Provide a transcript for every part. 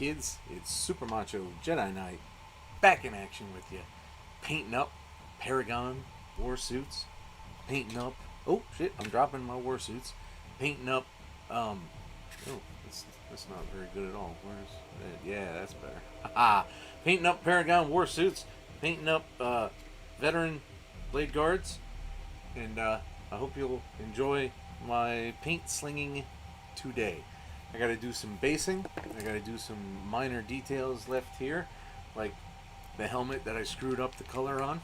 kids? It's Super Macho Jedi Knight back in action with you. Painting up Paragon Warsuits. Painting up. Oh shit! I'm dropping my Warsuits. Painting up. Oh, that's not very good at all. Yeah, that's better. Haha. Painting up Paragon Warsuits. Painting up veteran Bladeguards. And I hope you'll enjoy my paint slinging today. I gotta do some basing. I gotta do some minor details left here, like the helmet that I screwed up the color on.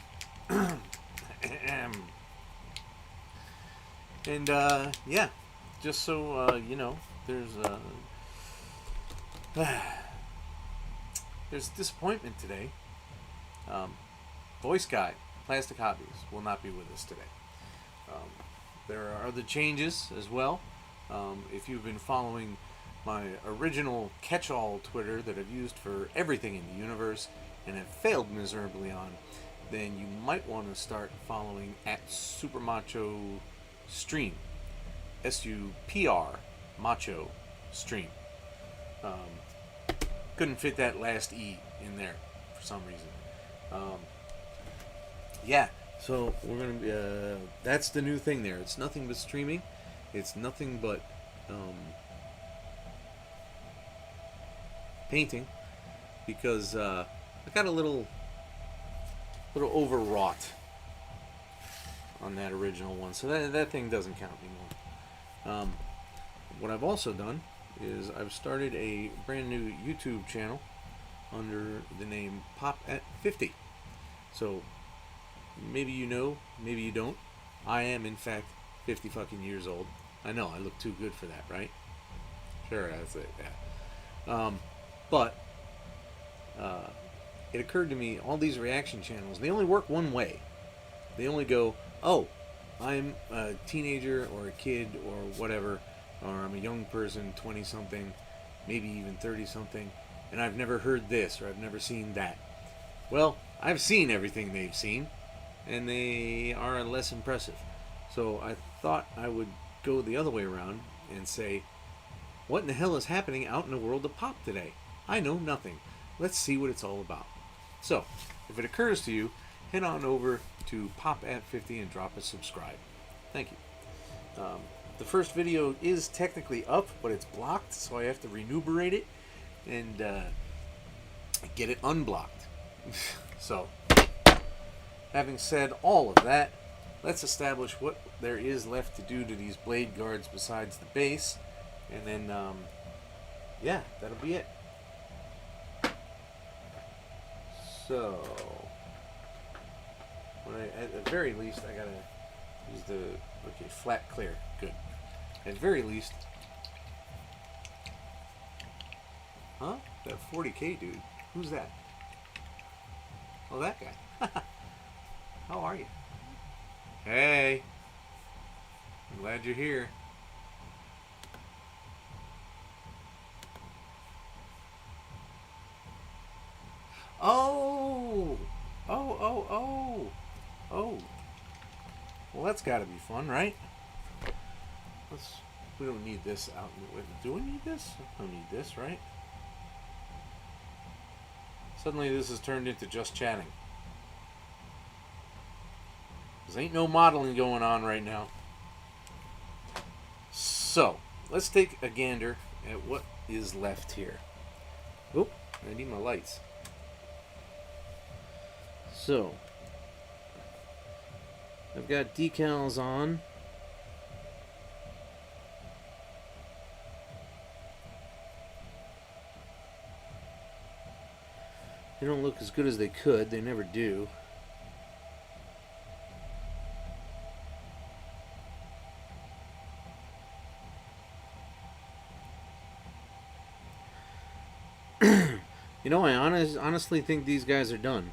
And yeah, just so you know, there's disappointment today. Voice Guy, Plastic Hobbies, will not be with us today. There are other changes as well. If you've been following my original catch-all Twitter that I've used for everything in the universe and have failed miserably on, then you might want to start following at Super Macho Stream. SUPR Macho Stream. Couldn't fit that last E in there for some reason. Yeah, so we're gonna be. That's the new thing there. It's nothing but streaming. It's nothing but painting, because I got a little overwrought on that original one, so that thing doesn't count anymore. What I've also done is I've started a brand new YouTube channel under the name Pop at 50. So maybe you know, maybe you don't. I am in fact 50 fucking years old. I know I look too good for that, right? Sure, that's it. Yeah. But it occurred to me, all these reaction channels, they only work one way. They only go, oh, I'm a teenager or a kid or whatever, or I'm a young person, 20-something, maybe even 30-something, and I've never heard this or I've never seen that. Well, I've seen everything they've seen, and they are less impressive. So I thought I would go the other way around and say, what in the hell is happening out in the world of pop today? I know nothing. Let's see what it's all about. So, if it occurs to you, head on over to Pop at 50 and drop a subscribe. Thank you. The first video is technically up, but it's blocked, so I have to renumerate it and get it unblocked. So, having said all of that, let's establish what there is left to do to these blade guards besides the base, and then, yeah, that'll be it. So, at the very least, I gotta use the, okay, flat clear, good. At the very least, huh? That 40K dude, who's that? Oh, that guy. How are you? Hey, I'm glad you're here. Oh! Oh. Well, that's got to be fun, right? We don't need this out in the way. Do we need this? I don't need this, right? Suddenly this has turned into just chatting. There ain't no modeling going on right now. So, let's take a gander at what is left here. Oh, I need my lights. So, I've got decals on. They don't look as good as they could. They never do. You know, I honestly think these guys are done.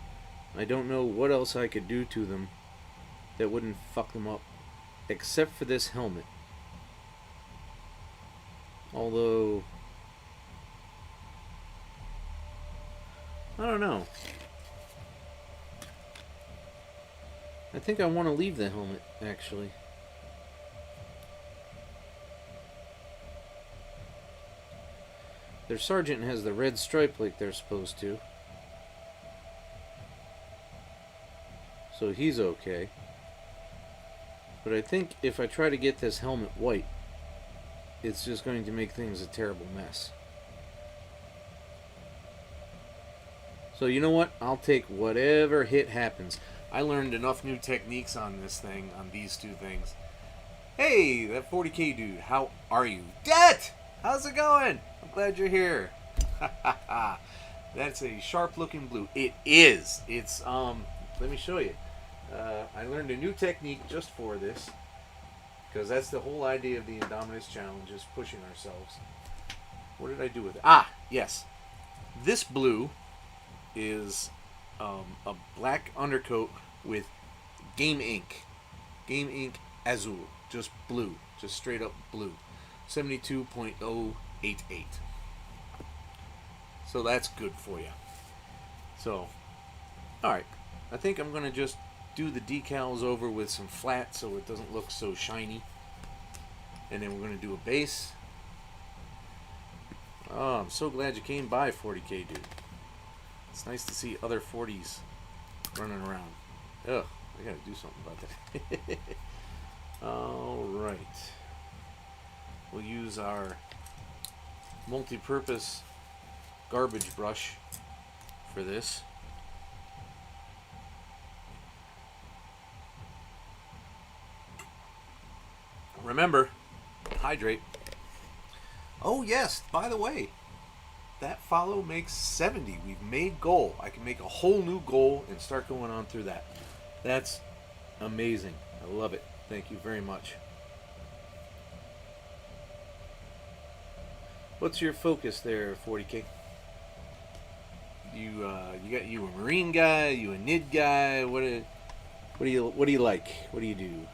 I don't know what else I could do to them that wouldn't fuck them up, except for this helmet. Although, I don't know. I think I want to leave the helmet, actually. Their sergeant has the red stripe like they're supposed to. So he's okay. But I think if I try to get this helmet white, it's just going to make things a terrible mess. So you know what? I'll take whatever hit happens. I learned enough new techniques on this thing, on these two things. Hey, that 40K dude, how are you? Det! How's it going? I'm glad you're here. That's a sharp looking blue. It is. It's, let me show you. I learned a new technique just for this, because that's the whole idea of the Indomitus challenge, is pushing ourselves. What did I do with it? Ah, yes. This blue is a black undercoat with Game Ink. Game Ink Azul. Just blue. Just straight up blue. 72.088. So that's good for you. So, alright. I think I'm going to just do the decals over with some flat so it doesn't look so shiny. And then we're going to do a base. Oh, I'm so glad you came by, 40K dude. It's nice to see other 40s running around. Ugh, I gotta do something about that. Alright. We'll use our multi-purpose garbage brush for this. Remember, hydrate. Oh yes, by the way, that follow makes 70. We've made goal. I can make a whole new goal and start going on through that. That's amazing. I love it. Thank you very much. What's your focus there, 40K? You a Marine guy? You a NID guy? What do you like? What do you do?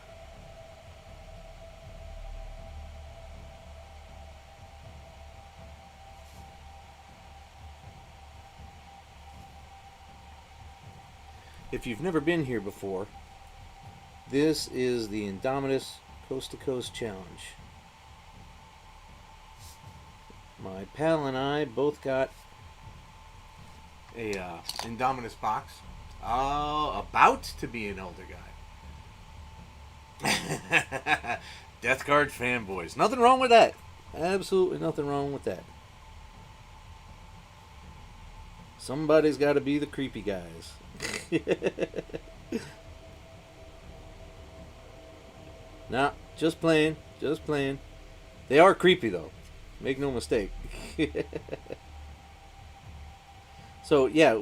If you've never been here before, this is the Indomitus Coast to Coast Challenge. My pal and I both got a Indomitus box. About to be an elder guy. Death Guard fanboys. Nothing wrong with that. Absolutely nothing wrong with that. Somebody's got to be the creepy guys. Nah, just playing. Just playing. They are creepy, though. Make no mistake. So, yeah,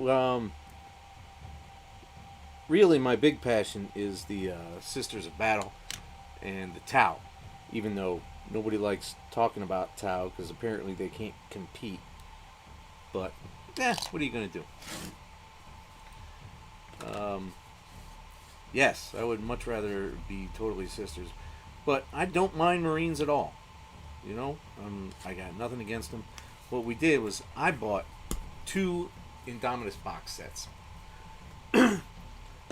really my big passion is the Sisters of Battle and the Tau. Even though nobody likes talking about Tau because apparently they can't compete. But, what are you going to do? Yes, I would much rather be totally sisters. But I don't mind Marines at all. You know, I got nothing against them. What we did was I bought 2 Indomitus box sets. And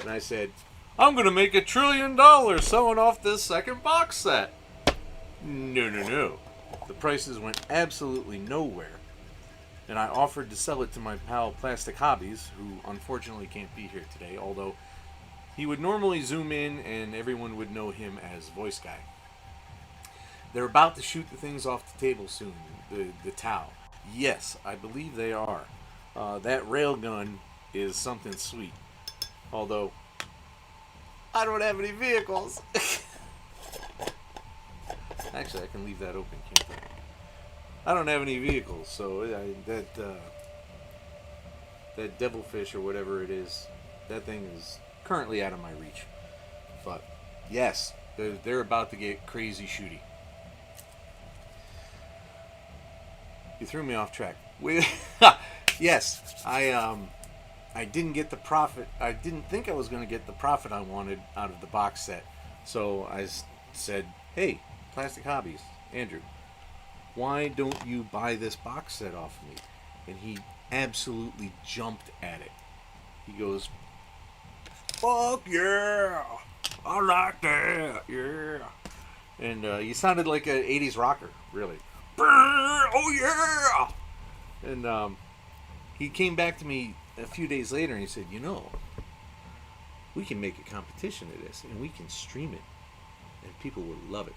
I said, I'm going to make $1 trillion selling off this second box set. No. The prices went absolutely nowhere. And I offered to sell it to my pal Plastic Hobbies, who unfortunately can't be here today, although he would normally zoom in and everyone would know him as Voice Guy. They're about to shoot the things off the table soon, the Tau. Yes, I believe they are. That railgun is something sweet. Although, I don't have any vehicles. Actually, I can leave that open, can't I? I don't have any vehicles, so that devilfish or whatever it is, that thing is currently out of my reach. But yes, they're about to get crazy shooty. You threw me off track. Yes, I didn't get the profit. I didn't think I was going to get the profit I wanted out of the box set. So I said, "Hey, Plastic Hobbies, Andrew, why don't you buy this box set off of me?" And he absolutely jumped at it. He goes, "Fuck yeah! I like that, yeah!" And he sounded like an 80s rocker, really. "Oh yeah!" And he came back to me a few days later and he said, you know, we can make a competition of this and we can stream it and people will love it.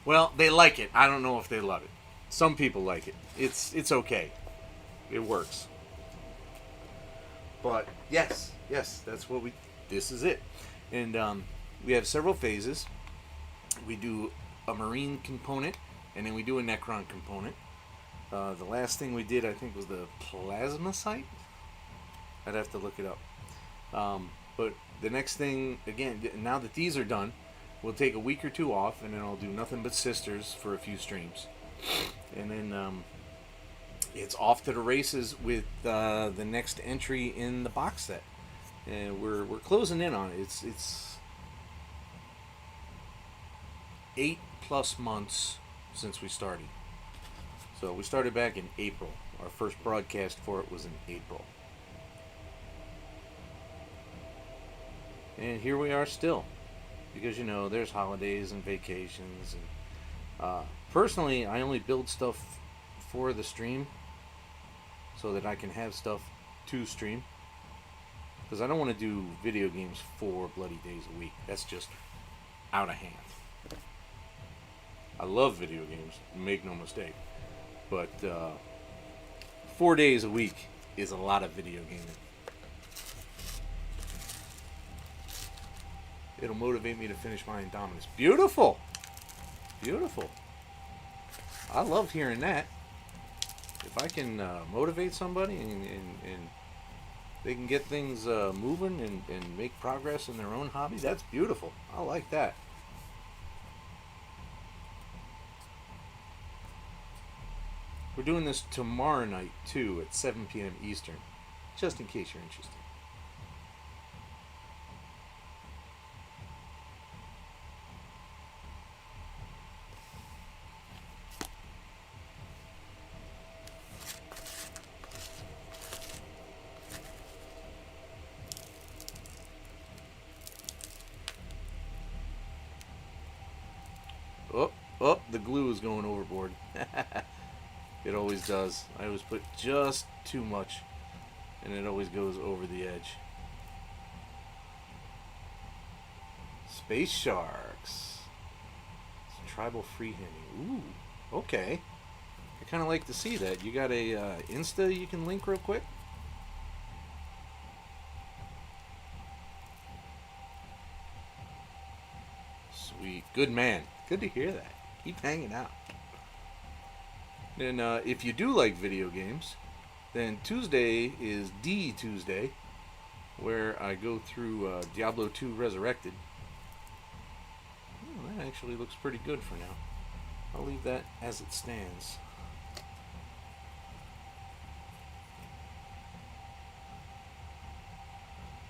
Well, they like it. I don't know if they love it. Some people like it. It's okay. It works. But yes, that's what this is it. And we have several phases. We do a marine component, and then we do a Necron component. The last thing we did, I think, was the plasma site. I'd have to look it up. But the next thing, again, now that these are done, we'll take a week or two off, and then I'll do nothing but sisters for a few streams. And then it's off to the races with the next entry in the box set. And we're closing in on it. It's 8+ months since we started. So we started back in April. Our first broadcast for it was in April. And here we are still. Because, you know, there's holidays and vacations. And personally, I only build stuff for the stream so that I can have stuff to stream. Because I don't want to do video games 4 bloody days a week. That's just out of hand. I love video games, make no mistake. But 4 days a week is a lot of video gaming. It'll motivate me to finish my Indomitus. Beautiful! Beautiful. I love hearing that. If I can motivate somebody and they can get things moving and make progress in their own hobby, that's beautiful. I like that. We're doing this tomorrow night, too, at 7 p.m. Eastern, just in case you're interested. Oh, the glue is going overboard. It always does. I always put just too much, and it always goes over the edge. Space sharks. It's tribal freehanding. Ooh, okay. I kind of like to see that. You got a Insta you can link real quick? Sweet. Good man. Good to hear that. Keep hanging out. And if you do like video games, then Tuesday is D Tuesday, where I go through Diablo 2 Resurrected. Oh, that actually looks pretty good for now. I'll leave that as it stands.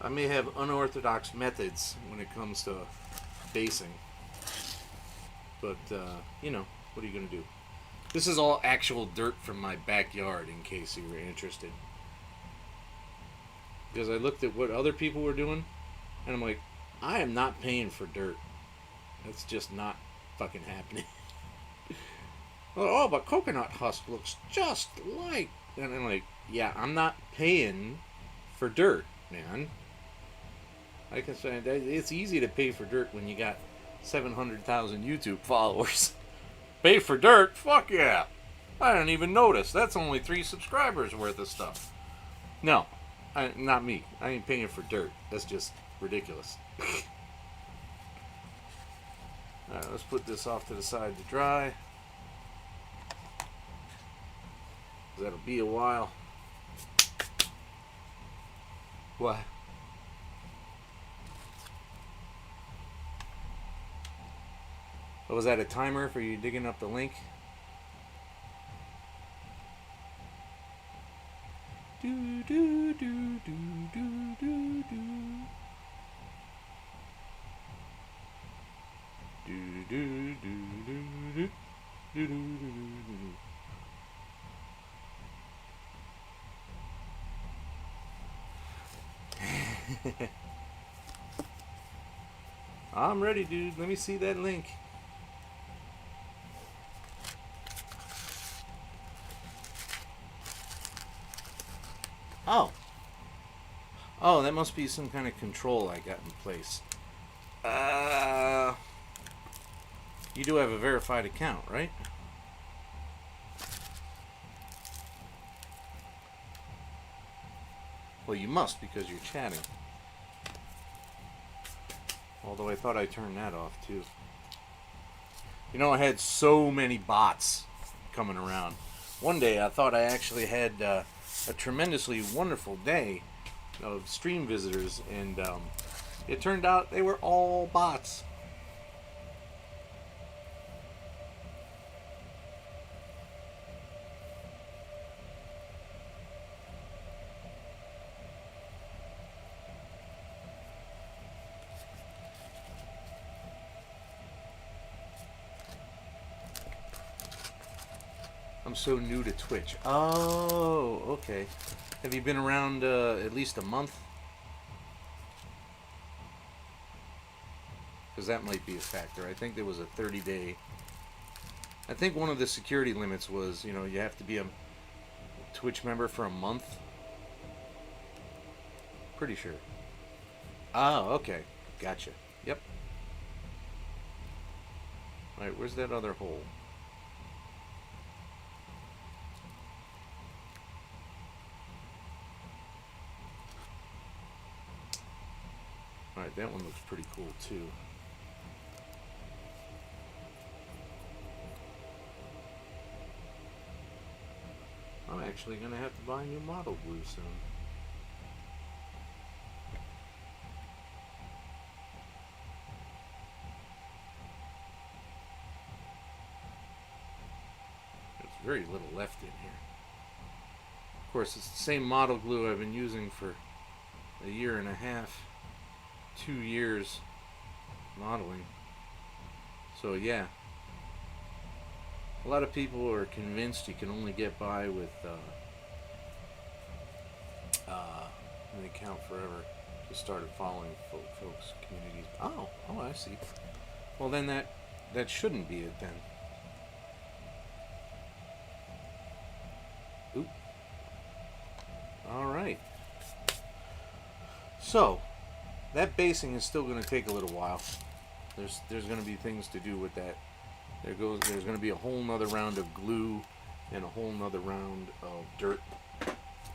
I may have unorthodox methods when it comes to basing. But, you know, what are you going to do? This is all actual dirt from my backyard, in case you were interested. Because I looked at what other people were doing, and I'm like, I am not paying for dirt. That's just not fucking happening. Oh, but coconut husk looks just like... And I'm like, yeah, I'm not paying for dirt, man. I can say it's easy to pay for dirt when you got 700,000 YouTube followers. Pay for dirt? Fuck yeah. I didn't even notice. That's only 3 subscribers worth of stuff. No, not me. I ain't paying for dirt. That's just ridiculous. Alright, let's put this off to the side to dry. That'll be a while. What? Oh, was that a timer for you digging up the link? Do do do do do do do. Do do do do do do do do. I'm ready, dude. Let me see that link. Oh. Oh, that must be some kind of control I got in place. You do have a verified account, right? Well, you must because you're chatting. Although I thought I turned that off too. You know, I had so many bots coming around. One day I thought I actually had a tremendously wonderful day of stream visitors, and it turned out they were all bots. I'm so new to Twitch. Oh, okay. Have you been around at least a month? Because that might be a factor. I think there was a 30-day... I think one of the security limits was, you know, you have to be a Twitch member for a month. Pretty sure. Oh, okay. Gotcha. Yep. Alright, where's that other hole? Alright, that one looks pretty cool too. I'm actually going to have to buy new model glue soon. There's very little left in here. Of course, it's the same model glue I've been using for a year and a half, 2 years modeling. So yeah, a lot of people are convinced you can only get by with an account forever. Just started following folks' communities. Oh, I see. Well, then that shouldn't be it then. Oop. All right. So that basing is still going to take a little while. There's going to be things to do with that. There's going to be a whole nother round of glue and a whole nother round of dirt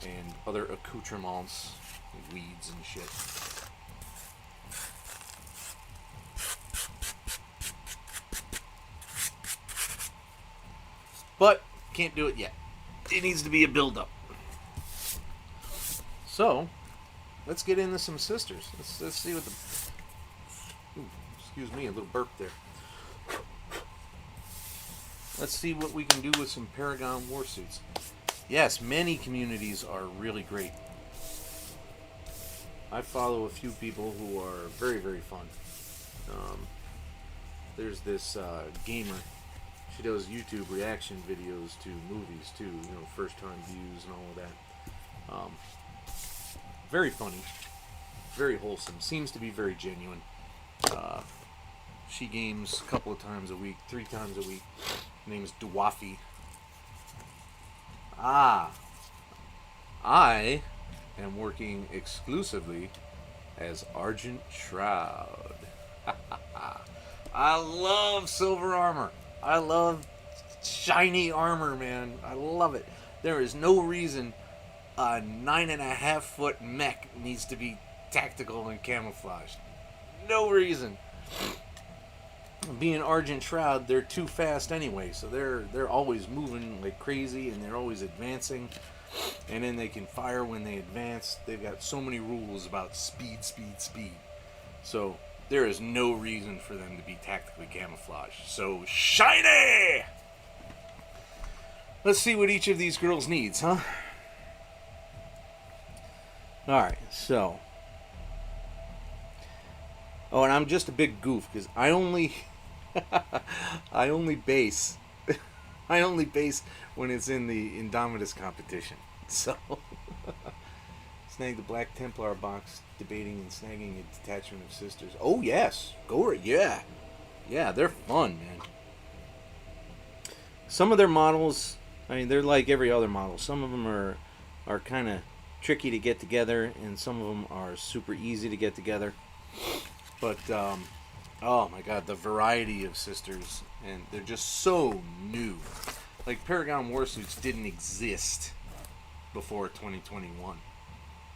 and other accoutrements, weeds and shit. But can't do it yet. It needs to be a build-up. So let's get into some sisters. Let's see what the... Ooh, excuse me, a little burp there. Let's see what we can do with some Paragon Warsuits. Yes, many communities are really great. I follow a few people who are very, very fun. There's this gamer. She does YouTube reaction videos to movies too. You know, first-time views and all of that. Very funny. Very wholesome. Seems to be very genuine. She games a couple of times a week, 3 times a week. Her name is Dwafi. I am working exclusively as Argent Shroud. I love silver armor. I love shiny armor, man. I love it. There is no reason a 9.5 foot mech needs to be tactical and camouflaged. No reason. Being Argent Shroud, they're too fast anyway, so they're always moving like crazy and they're always advancing, and then they can fire when they advance. They've got so many rules about speed. So there is no reason for them to be tactically camouflaged. So shiny! Let's see what each of these girls needs, huh? Alright, so... Oh, and I'm just a big goof, because I only... I only base when it's in the Indomitus competition. So... Snag the Black Templar box, debating and snagging a detachment of sisters. Oh, yes! Go right, yeah! Yeah, they're fun, man. Some of their models, I mean, they're like every other model. Some of them are kind of tricky to get together, and some of them are super easy to get together. But oh my god, the variety of sisters, and they're just so new. Like Paragon Warsuits didn't exist before 2021.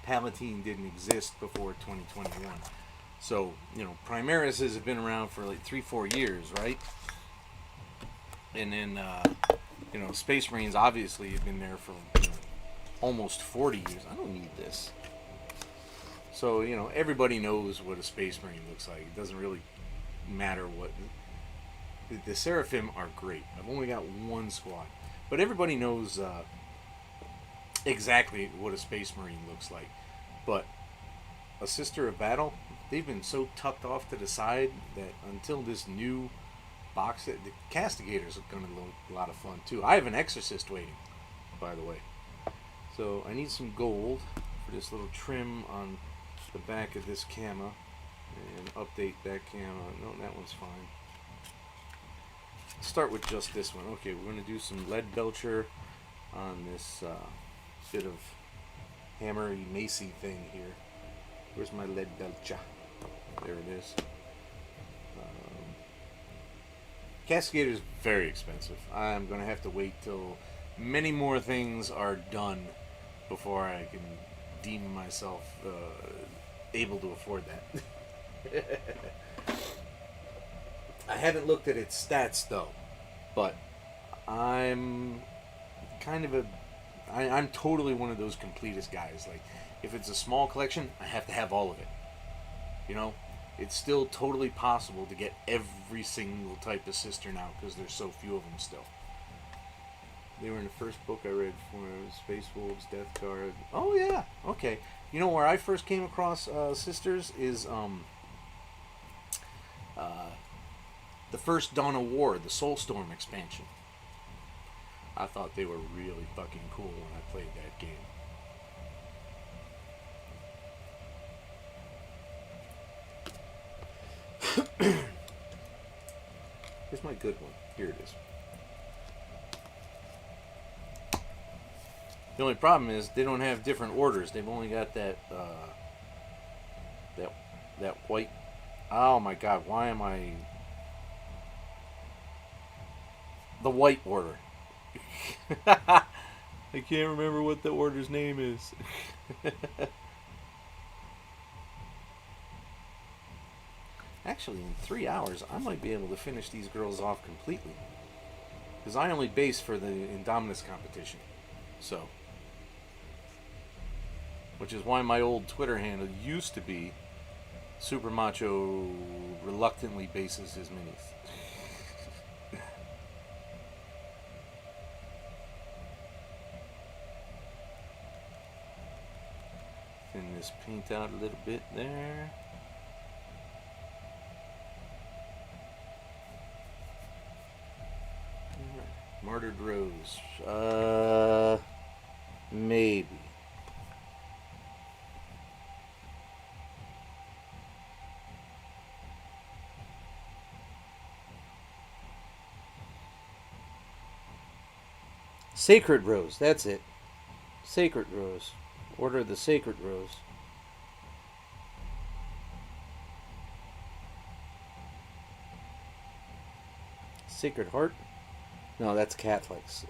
Palatine didn't exist before 2021. So, you know, Primaris have been around for like 3-4 years, right? And then, you know, Space Marines obviously have been there for, you know, almost 40 years. I don't need this. So, you know, everybody knows what a Space Marine looks like. It doesn't really matter what. The Seraphim are great. I've only got one squad. But everybody knows exactly what a Space Marine looks like. But a Sister of Battle, they've been so tucked off to the side that until this new box set, the Castigators are going to look a lot of fun too. I have an Exorcist waiting, by the way. So I need some gold for this little trim on the back of this camo. And update that camo. No, that one's fine. Let's start with just this one. Okay, we're going to do some lead belcher on this bit of hammery macy thing here. Where's my lead belcher? There it is. Castigator is very expensive. I'm going to have to wait till many more things are done before I can deem myself able to afford that. I haven't looked at its stats though, but I'm kind of I'm totally one of those completist guys. Like, if it's a small collection, I have to have all of it. You know, it's still totally possible to get every single type of sister now because there's so few of them still. They were in the first book I read for Space Wolves, Death Guard. Oh yeah, okay. You know where I first came across sisters is the first Dawn of War, the Soulstorm expansion. I thought they were really fucking cool when I played that game. Here's my good one. Here it is. The only problem is they don't have different orders. They've only got that that white. Oh my god! Why am I the white order? I can't remember what the order's name is. Actually, in 3 hours, I might be able to finish these girls off completely. Because I only base for the Indomitus competition. So. Which is why my old Twitter handle used to be Super Macho reluctantly bases his minis. Thin this paint out a little bit there. Martyred Rose. Maybe. Sacred Rose, that's it. Sacred Rose. Order of the Sacred Rose. Sacred Heart? No, that's Catholics.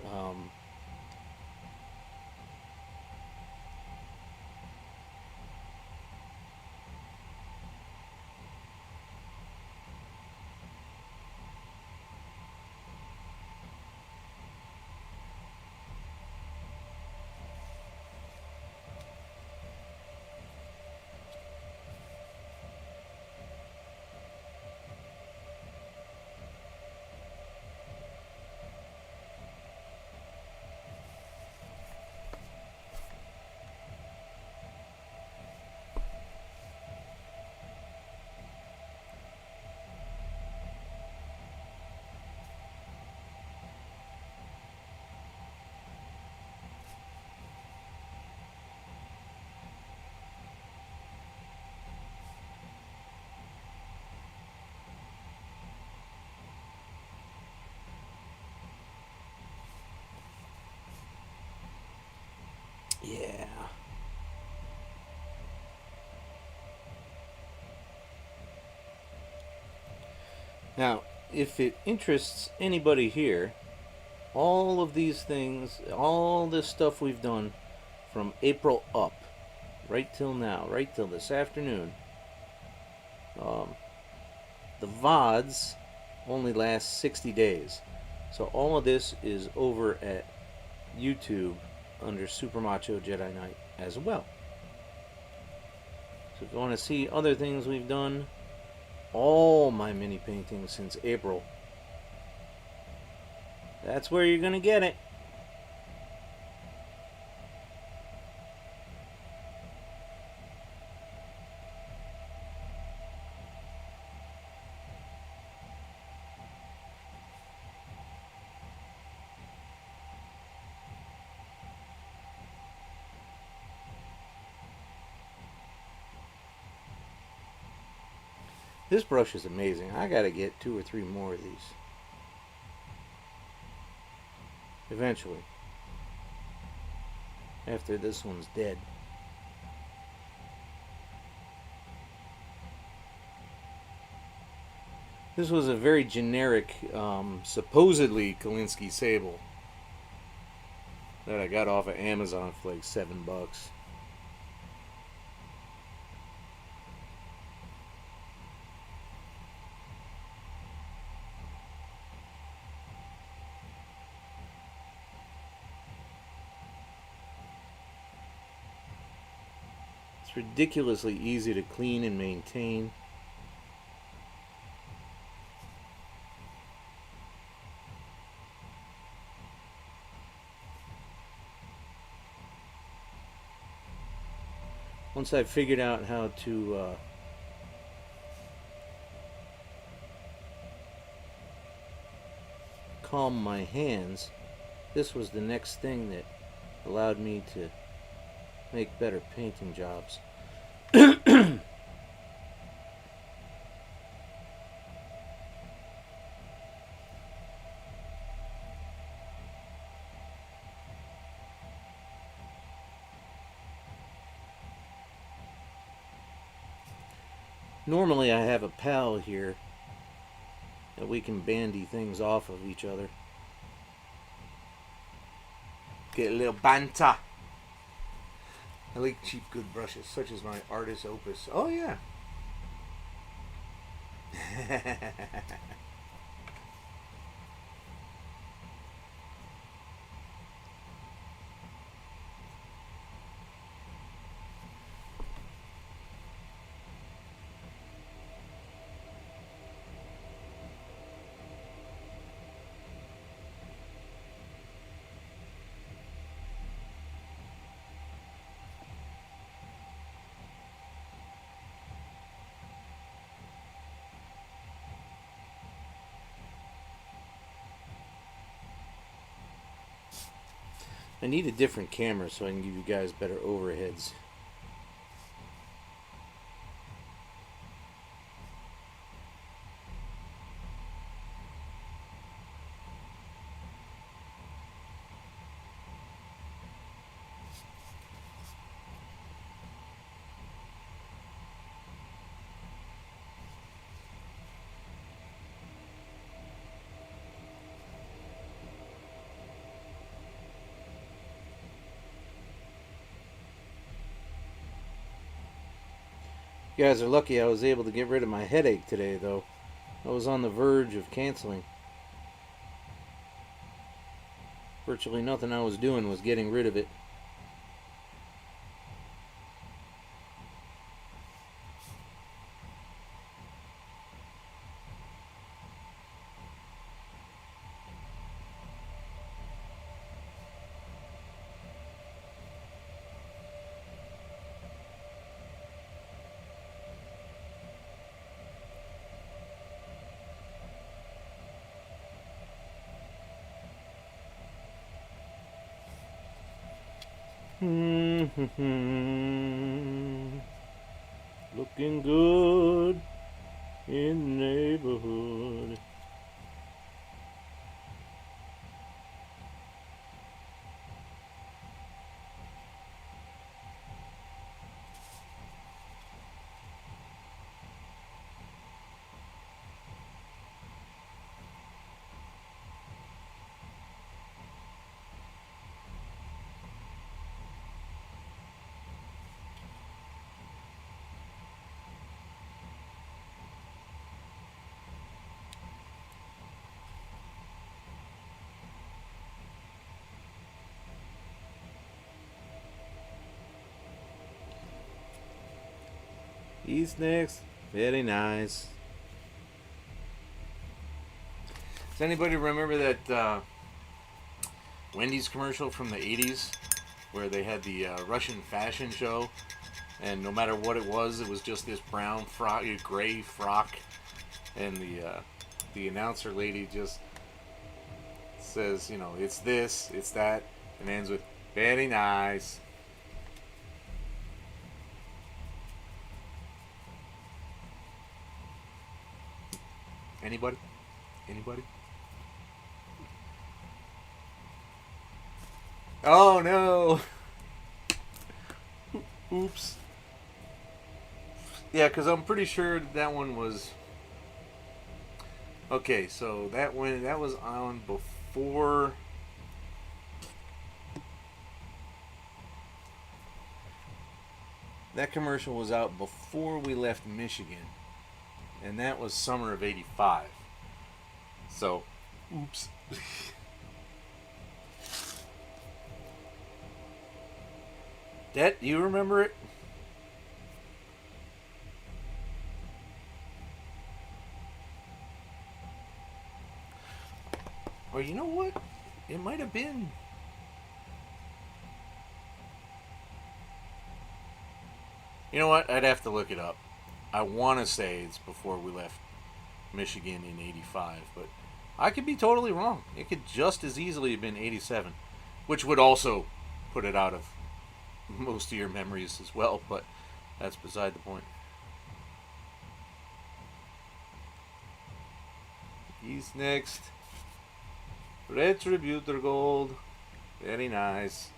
Yeah. Now, if it interests anybody here, all of these things, all this stuff we've done from April up, right till now, right till this afternoon, um, the VODs only last 60 days. So all of this is over at YouTube under Super Macho Jedi Knight as well. So if you want to see other things we've done, all my mini paintings since April, that's where you're going to get it. This brush is amazing. I got to get 2 or 3 more of these eventually, after this one's dead. This was a very generic, supposedly Kolinsky sable that I got off of Amazon for like $7. It's ridiculously easy to clean and maintain. Once I figured out how to calm my hands, this was the next thing that allowed me to make better painting jobs. Normally I have a pal here that we can bandy things off of each other. Get a little banter. I like cheap good brushes, such as my Artis Opus. Oh yeah. I need a different camera so I can give you guys better overheads. You guys are lucky I was able to get rid of my headache today, though. I was on the verge of canceling. Virtually nothing I was doing was getting rid of it. Looking good in the neighborhood. East next. Very nice. Does anybody remember that Wendy's commercial from the 80s where they had the Russian fashion show? And no matter what it was just this brown frock, gray frock. And the announcer lady just says, you know, it's this, it's that, and ends with, very nice. Anybody? Anybody? Oh no! Oops. Yeah, because I'm pretty sure that one was... Okay, so that was on before... That commercial was out before we left Michigan. And that was summer of 85. So, oops. Det, you remember it? Or you know what? It might have been. You know what? I'd have to look it up. I want to say it's before we left Michigan in 85, but I could be totally wrong. It could just as easily have been 87, which would also put it out of most of your memories as well, but that's beside the point. East next. Retributor Gold. Very nice.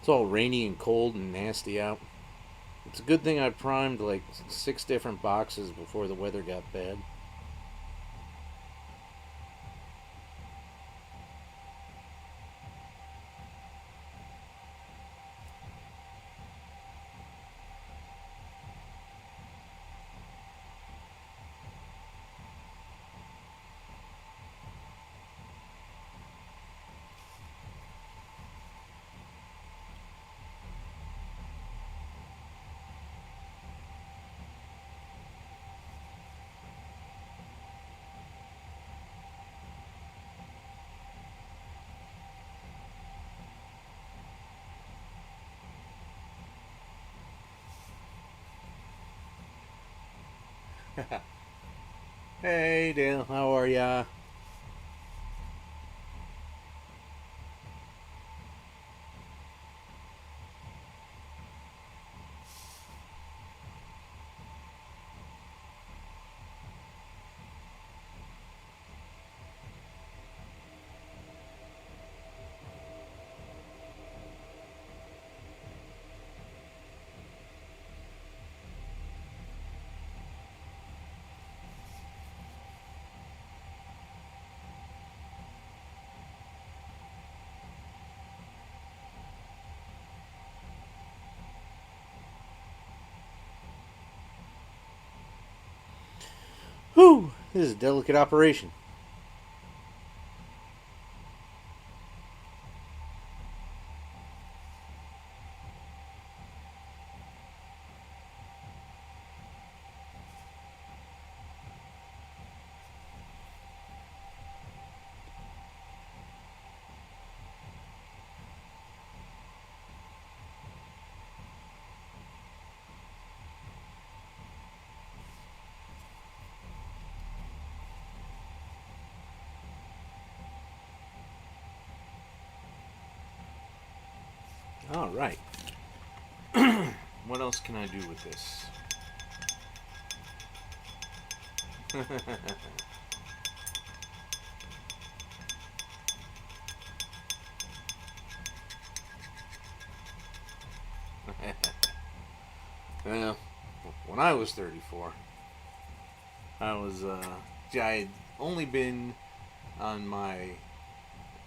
It's all rainy and cold and nasty out. It's a good thing I primed like 6 different boxes before the weather got bad. Hey Dale, how are ya? Whew, this is a delicate operation. All right. What else can I do with this? Well, when I was 34, I had only been on my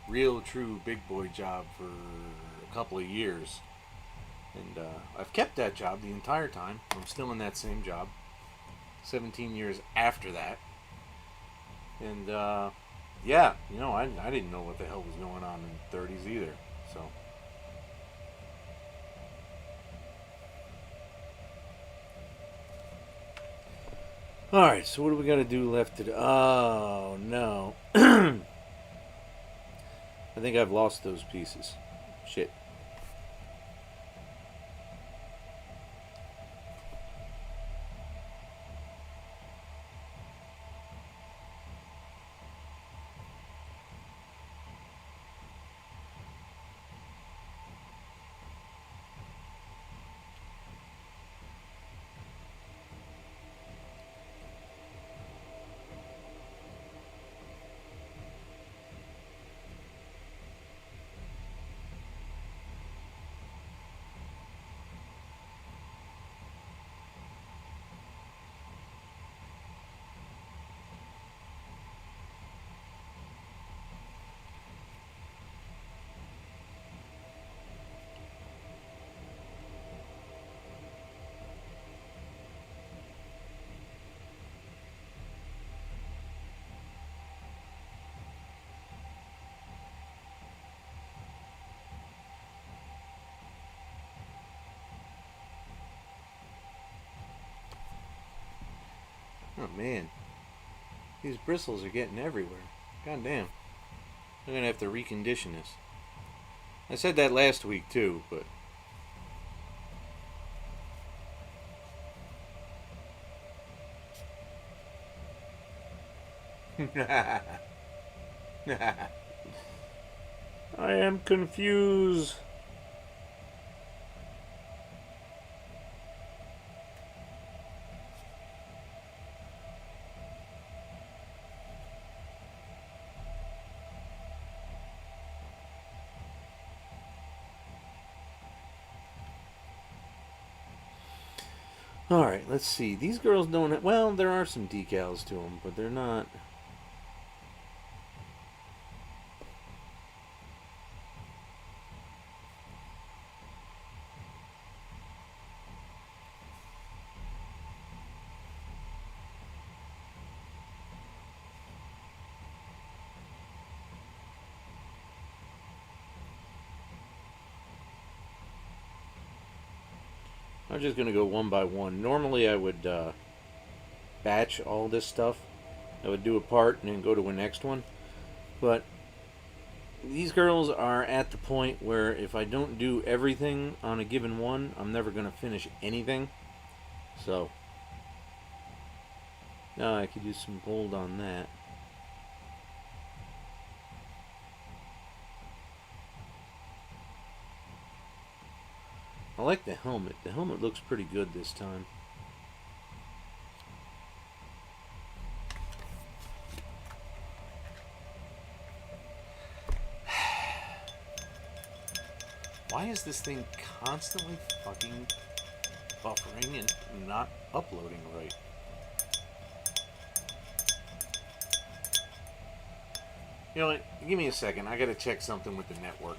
real, true big boy job for a couple of years. And I've kept that job the entire time. I'm still in that same job. 17 years after that. And yeah, you know, I didn't know what the hell was going on in the 30s either. So. Alright, so what do we got to do left to do? Oh, no. I think I've lost those pieces. Shit. Oh man, these bristles are getting everywhere. God damn. I'm gonna have to recondition this. I said that last week too, but I am confused. Alright, let's see. These girls don't have, well, there are some decals to them, but they're not. I'm just going to go one by one. Normally I would batch all this stuff. I would do a part and then go to a next one. But these girls are at the point where if I don't do everything on a given one, I'm never going to finish anything. So, now I could use some gold on that. I like the helmet. The helmet looks pretty good this time. Why is this thing constantly fucking buffering and not uploading right? You know what? Give me a second. I gotta check something with the network.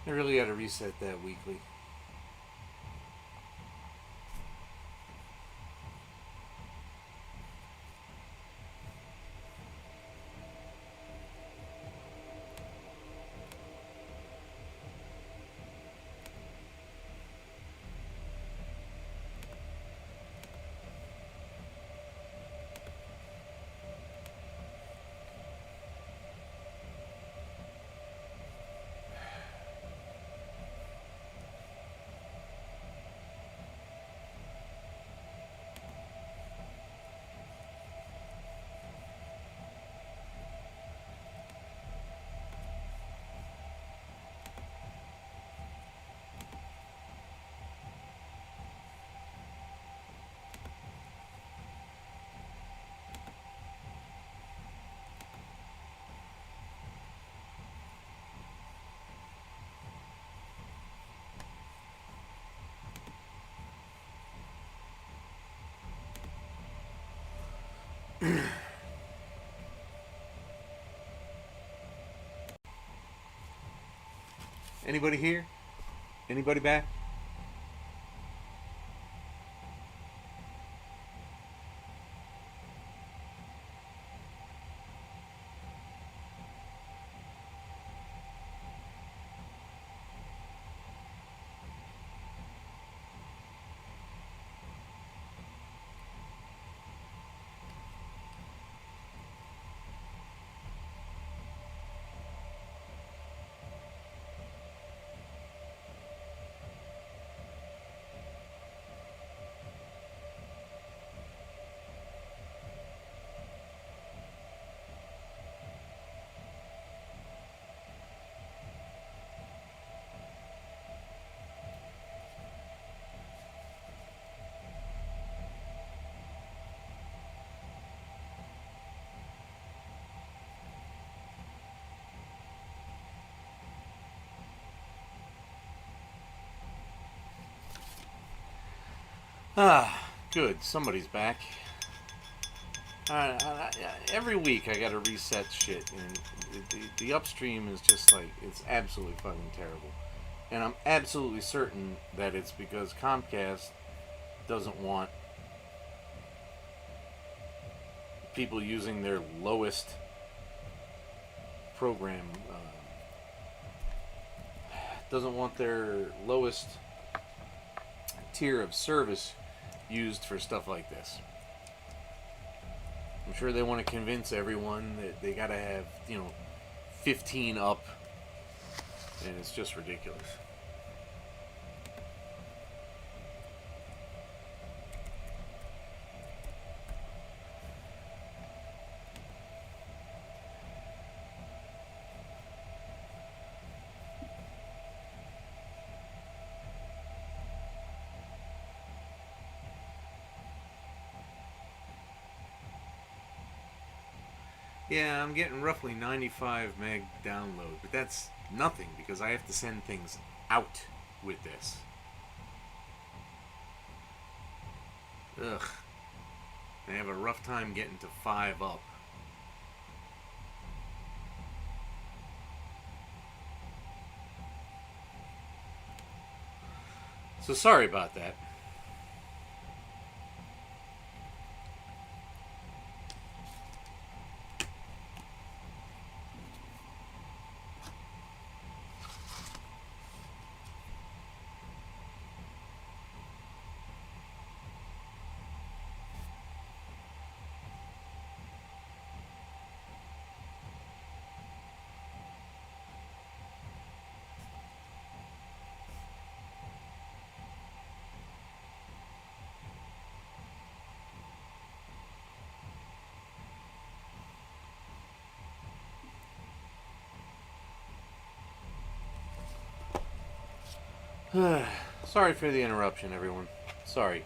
I really got to reset that weekly. Anybody here? Anybody back? Ah, good. Somebody's back. Every week I gotta reset shit, and the upstream is just like, it's absolutely fucking terrible. And I'm absolutely certain that it's because Comcast doesn't want people using their lowest program, doesn't want their lowest tier of service used for stuff like this. I'm sure they want to convince everyone that they gotta have, 15 up, and it's just ridiculous. Yeah, I'm getting roughly 95 meg download, but that's nothing because I have to send things out with this. Ugh. I have a rough time getting to 5 up. So sorry about that. Sorry for the interruption, everyone. Sorry.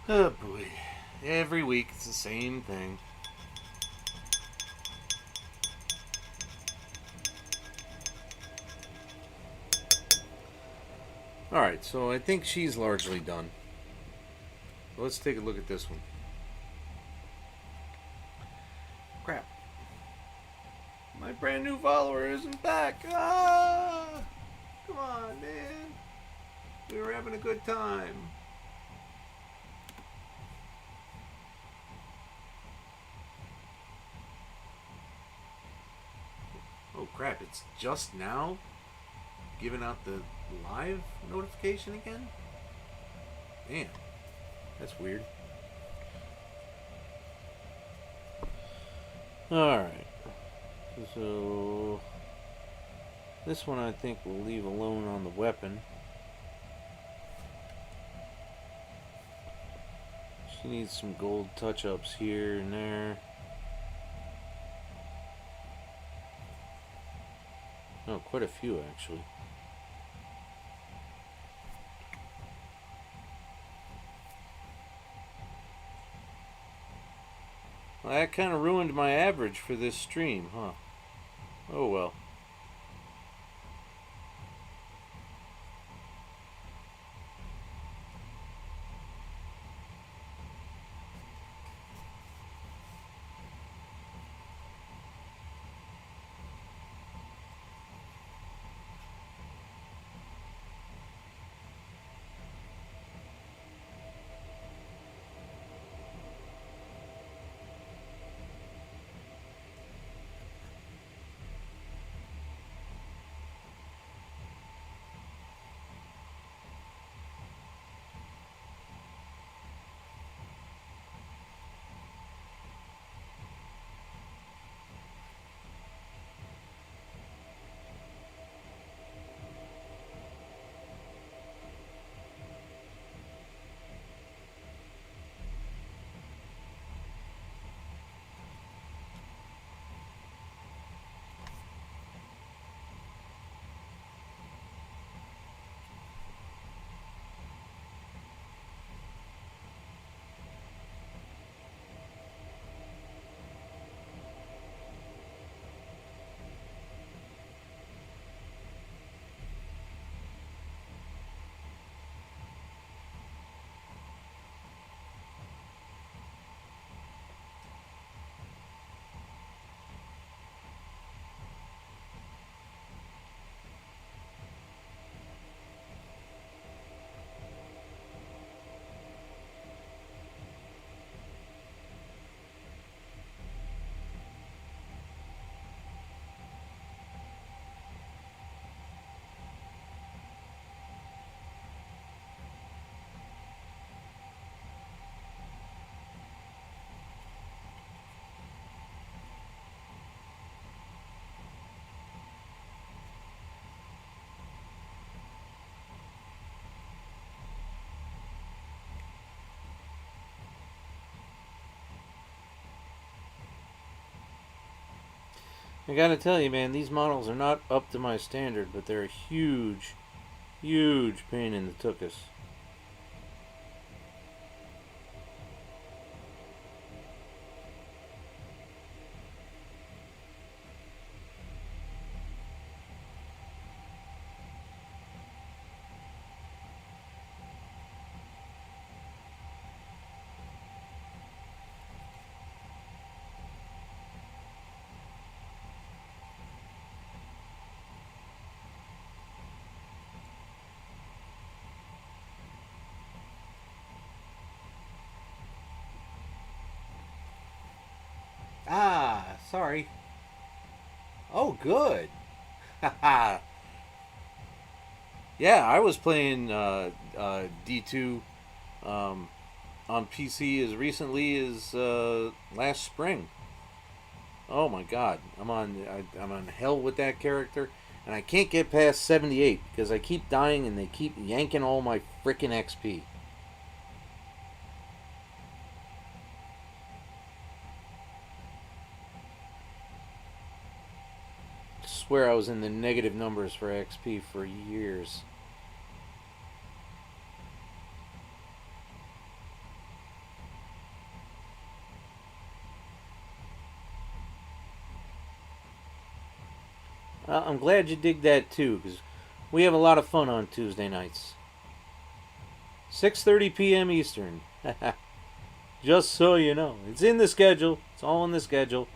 Oh boy. Every week it's the same thing. Alright, so I think she's largely done. Let's take a look at this one. Crap. My brand new follower isn't back. Ah! Come on, man. We were having a good time. Oh crap, it's just now giving out the live notification again? Damn. That's weird. Alright. So this one I think we'll leave alone on the weapon. She needs some gold touch-ups here and there. Oh, quite a few actually. Well, that kind of ruined my average for this stream, huh? Oh well. I gotta tell you, man, these models are not up to my standard, but they're a huge, huge pain in the tuchus. Ah, sorry. Oh, good. Haha. Yeah, I was playing D2 on PC as recently as last spring. Oh my God, I'm on hell with that character, and I can't get past 78 because I keep dying and they keep yanking all my frickin' XP. Swear I was in the negative numbers for XP for years. I'm glad you dig that too, because we have a lot of fun on Tuesday nights. 6:30 p.m. Eastern. Just so you know, it's in the schedule. It's all in the schedule.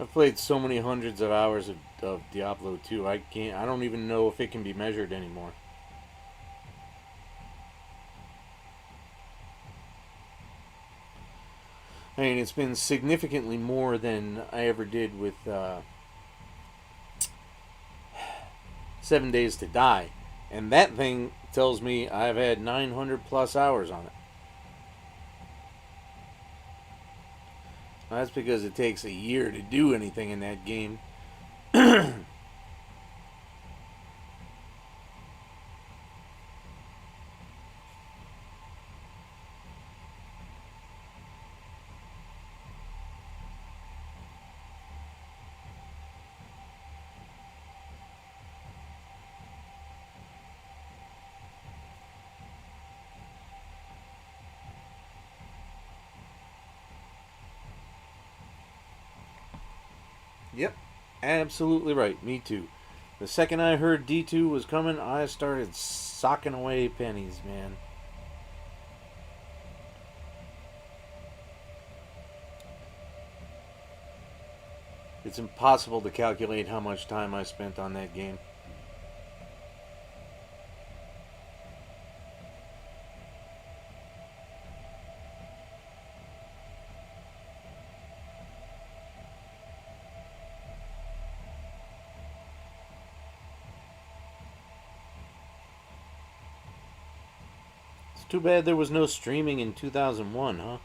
I've played so many hundreds of hours of Diablo 2. I don't even know if it can be measured anymore. I mean, it's been significantly more than I ever did with 7 Days to Die. And that thing tells me I've had 900 plus hours on it. That's because it takes a year to do anything in that game. Yep, absolutely right. Me too. The second I heard D2 was coming, I started socking away pennies, man. It's impossible to calculate how much time I spent on that game. It's too bad there was no streaming in 2001, huh?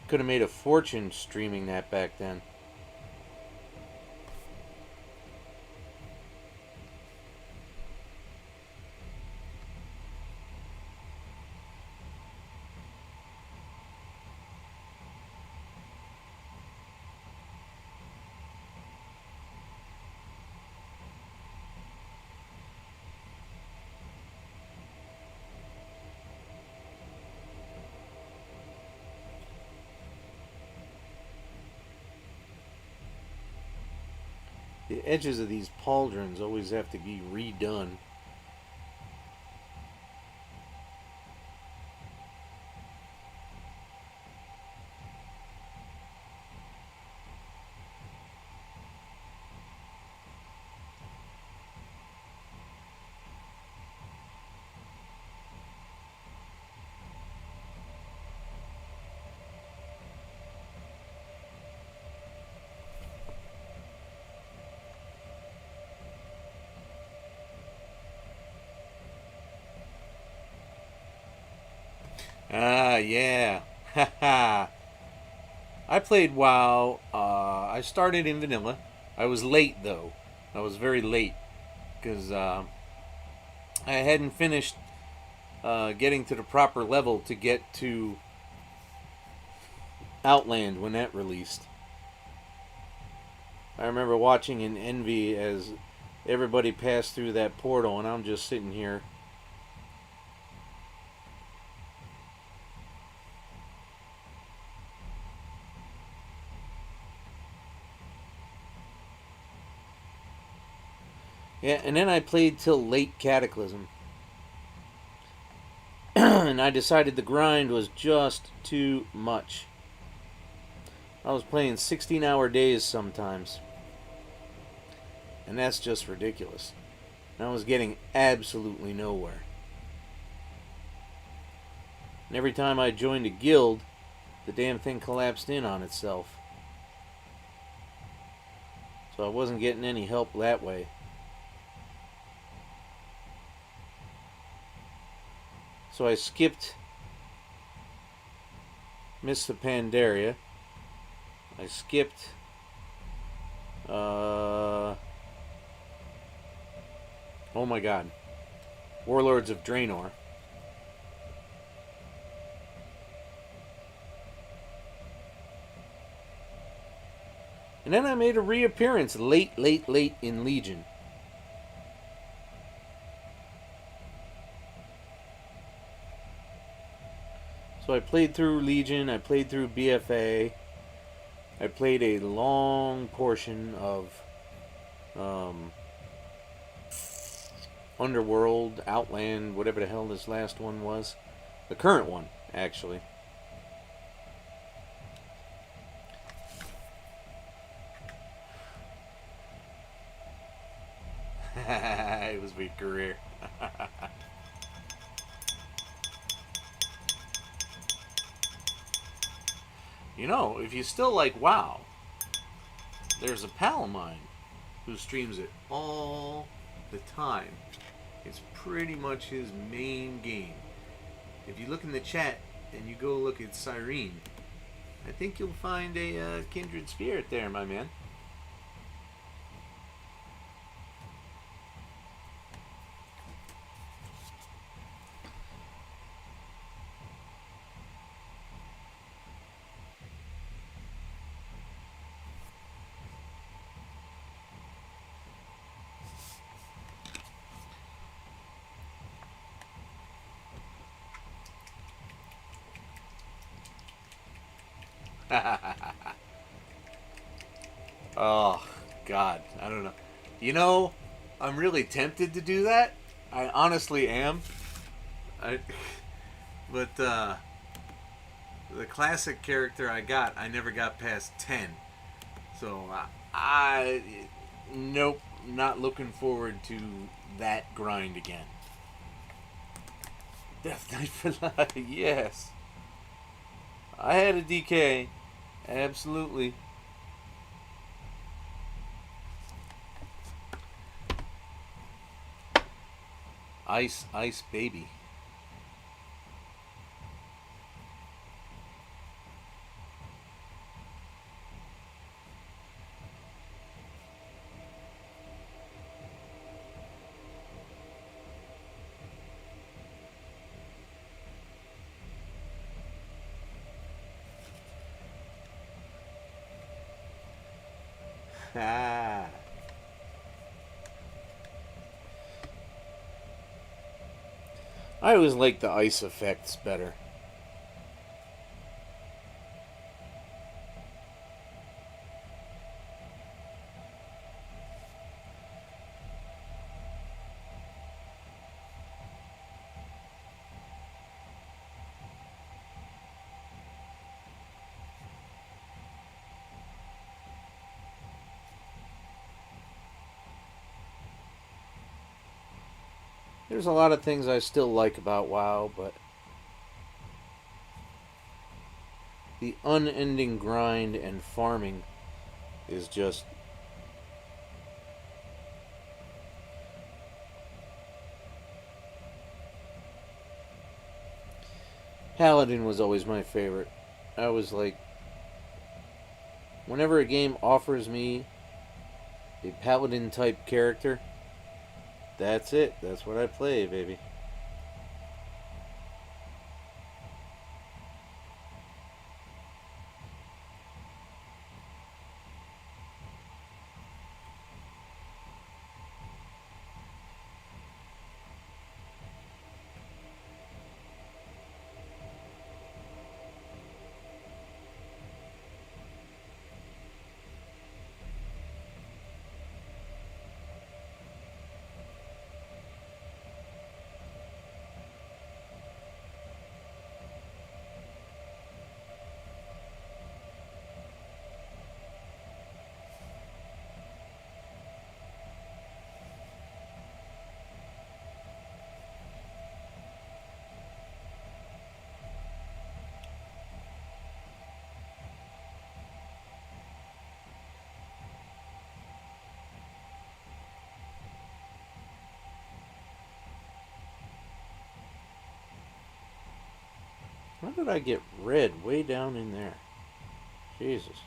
Could have made a fortune streaming that back then. The edges of these pauldrons always have to be redone. Ah, yeah. Haha. I played WoW. I started in vanilla. I was late, though. I was very late. Because I hadn't finished getting to the proper level to get to Outland when that released. I remember watching in envy as everybody passed through that portal, and I'm just sitting here. Yeah, and then I played till late Cataclysm. And I decided the grind was just too much. I was playing 16-hour days sometimes. And that's just ridiculous. And I was getting absolutely nowhere. And every time I joined a guild, the damn thing collapsed in on itself. So I wasn't getting any help that way. So I skipped Miss the Pandaria. I skipped oh my god, Warlords of Draenor. And then I made a reappearance late in Legion. So I played through Legion, I played through BFA, I played a long portion of Underworld, Outland, whatever the hell this last one was. The current one, actually. It was my career. You know, if you still like WoW, there's a pal of mine who streams it all the time. It's pretty much his main game. If you look in the chat and you go look at Cyrene, I think you'll find a kindred spirit there, my man. Oh, God. I don't know. You know, I'm really tempted to do that. I honestly am. But the classic character I got, I never got past 10. So, nope, not looking forward to that grind again. Death Knight for life, yes. I had a DK. Absolutely. Ice baby. Ah. I always like the ice effects better. There's a lot of things I still like about WoW, but the unending grind and farming is just Paladin was always my favorite. I was like, whenever a game offers me a Paladin type character, that's it. That's what I play, baby. did I get red way down in there? Jesus.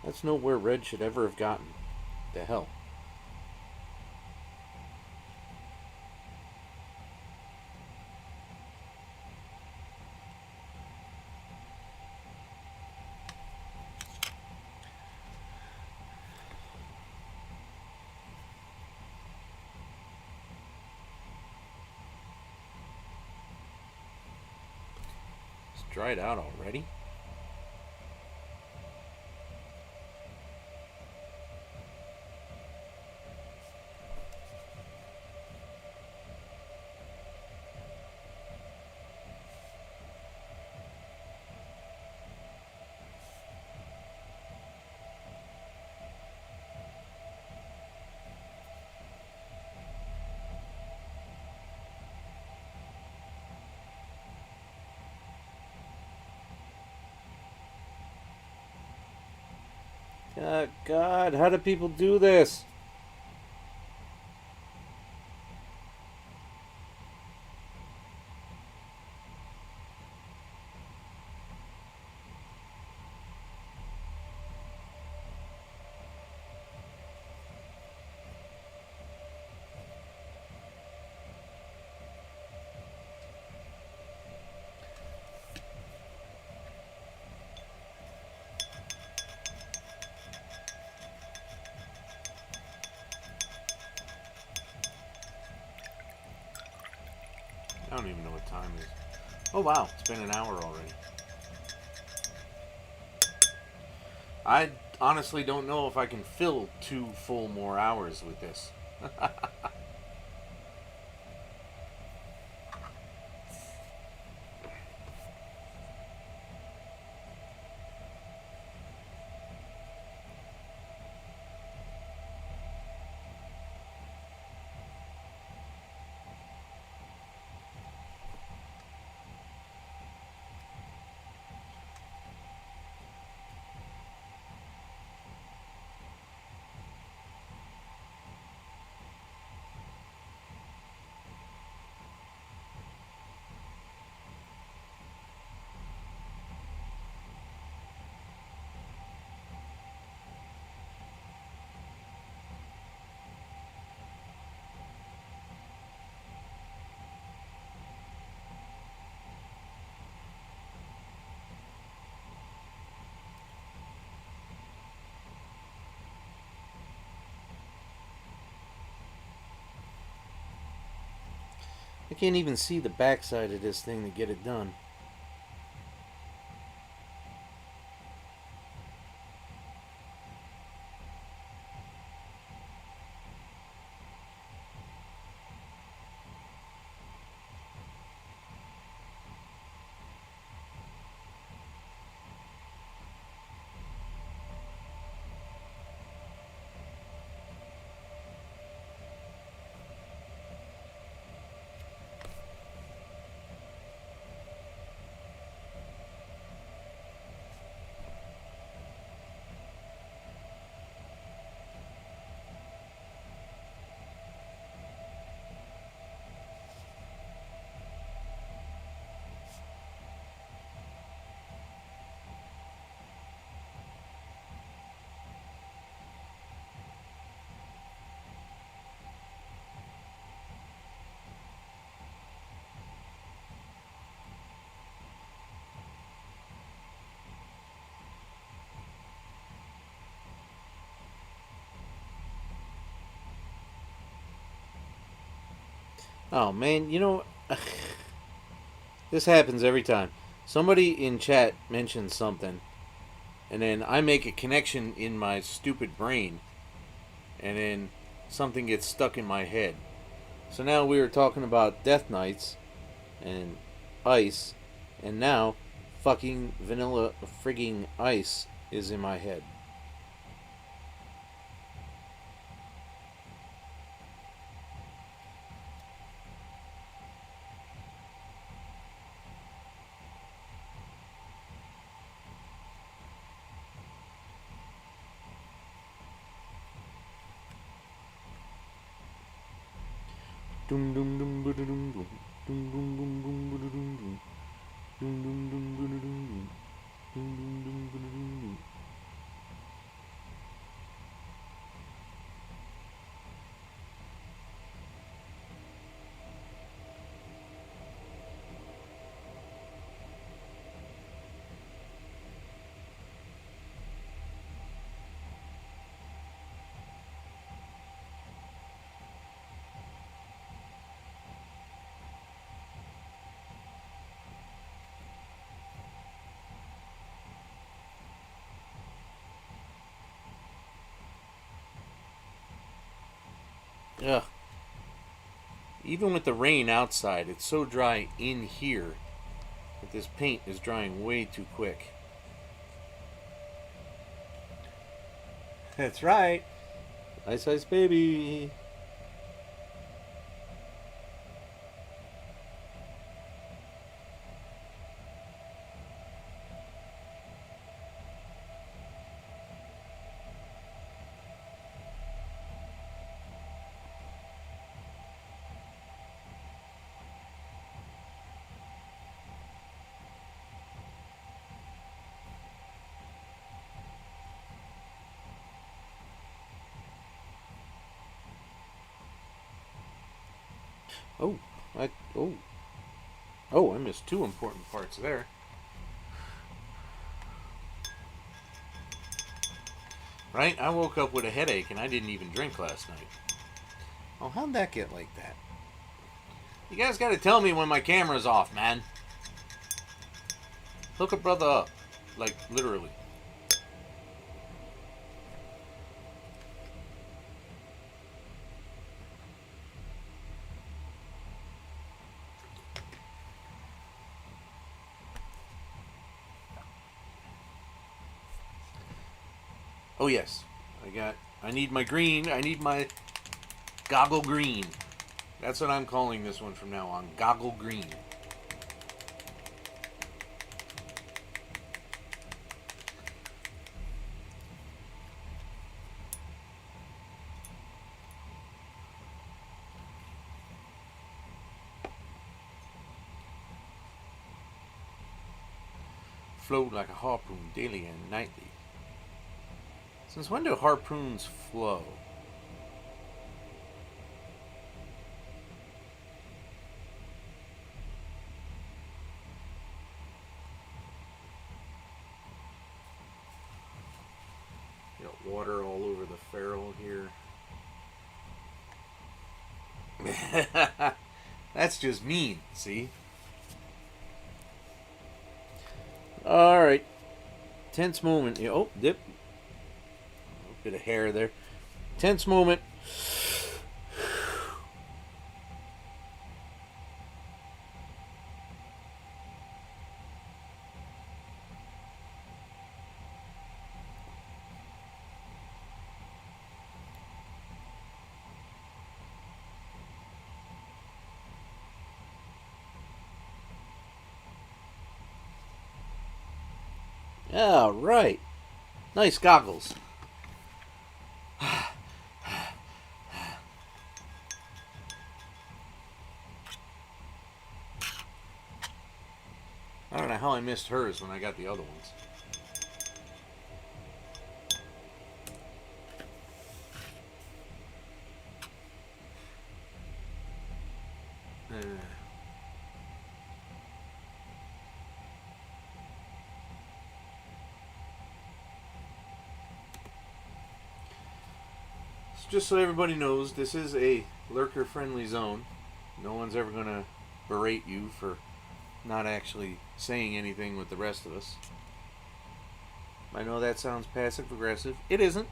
That's nowhere red should ever have gotten. The hell. It's dried out already? God, how do people do this? I don't even know what time it is. Oh wow, it's been an hour already. I honestly don't know if I can fill 2 full more hours with this. I can't even see the backside of this thing to get it done. Oh man, this happens every time. Somebody in chat mentions something, and then I make a connection in my stupid brain, and then something gets stuck in my head. So now we were talking about Death Knights and ice, and now fucking vanilla frigging ice is in my head. Dum dum dum dum dum dum Ugh. Even with the rain outside, it's so dry in here that this paint is drying way too quick. That's right. Ice Ice Baby. Oh, I missed two important parts there. Right? I woke up with a headache and I didn't even drink last night. Oh, how'd that get like that? You guys gotta tell me when my camera's off, man. Hook a brother up. Like, literally. Oh yes, I need my green, I need my goggle green. That's what I'm calling this one from now on, goggle green. Float like a harpoon daily and nightly. Since when do harpoons flow? Got water all over the ferrule here. That's just mean, see? Alright. Tense moment. Oh, dip. Bit of hair there. Tense moment. All right. Nice goggles. I don't know how I missed hers when I got the other ones. Just so everybody knows, this is a lurker-friendly zone. No one's ever going to berate you for not actually saying anything with the rest of us. I know that sounds passive-aggressive. It isn't.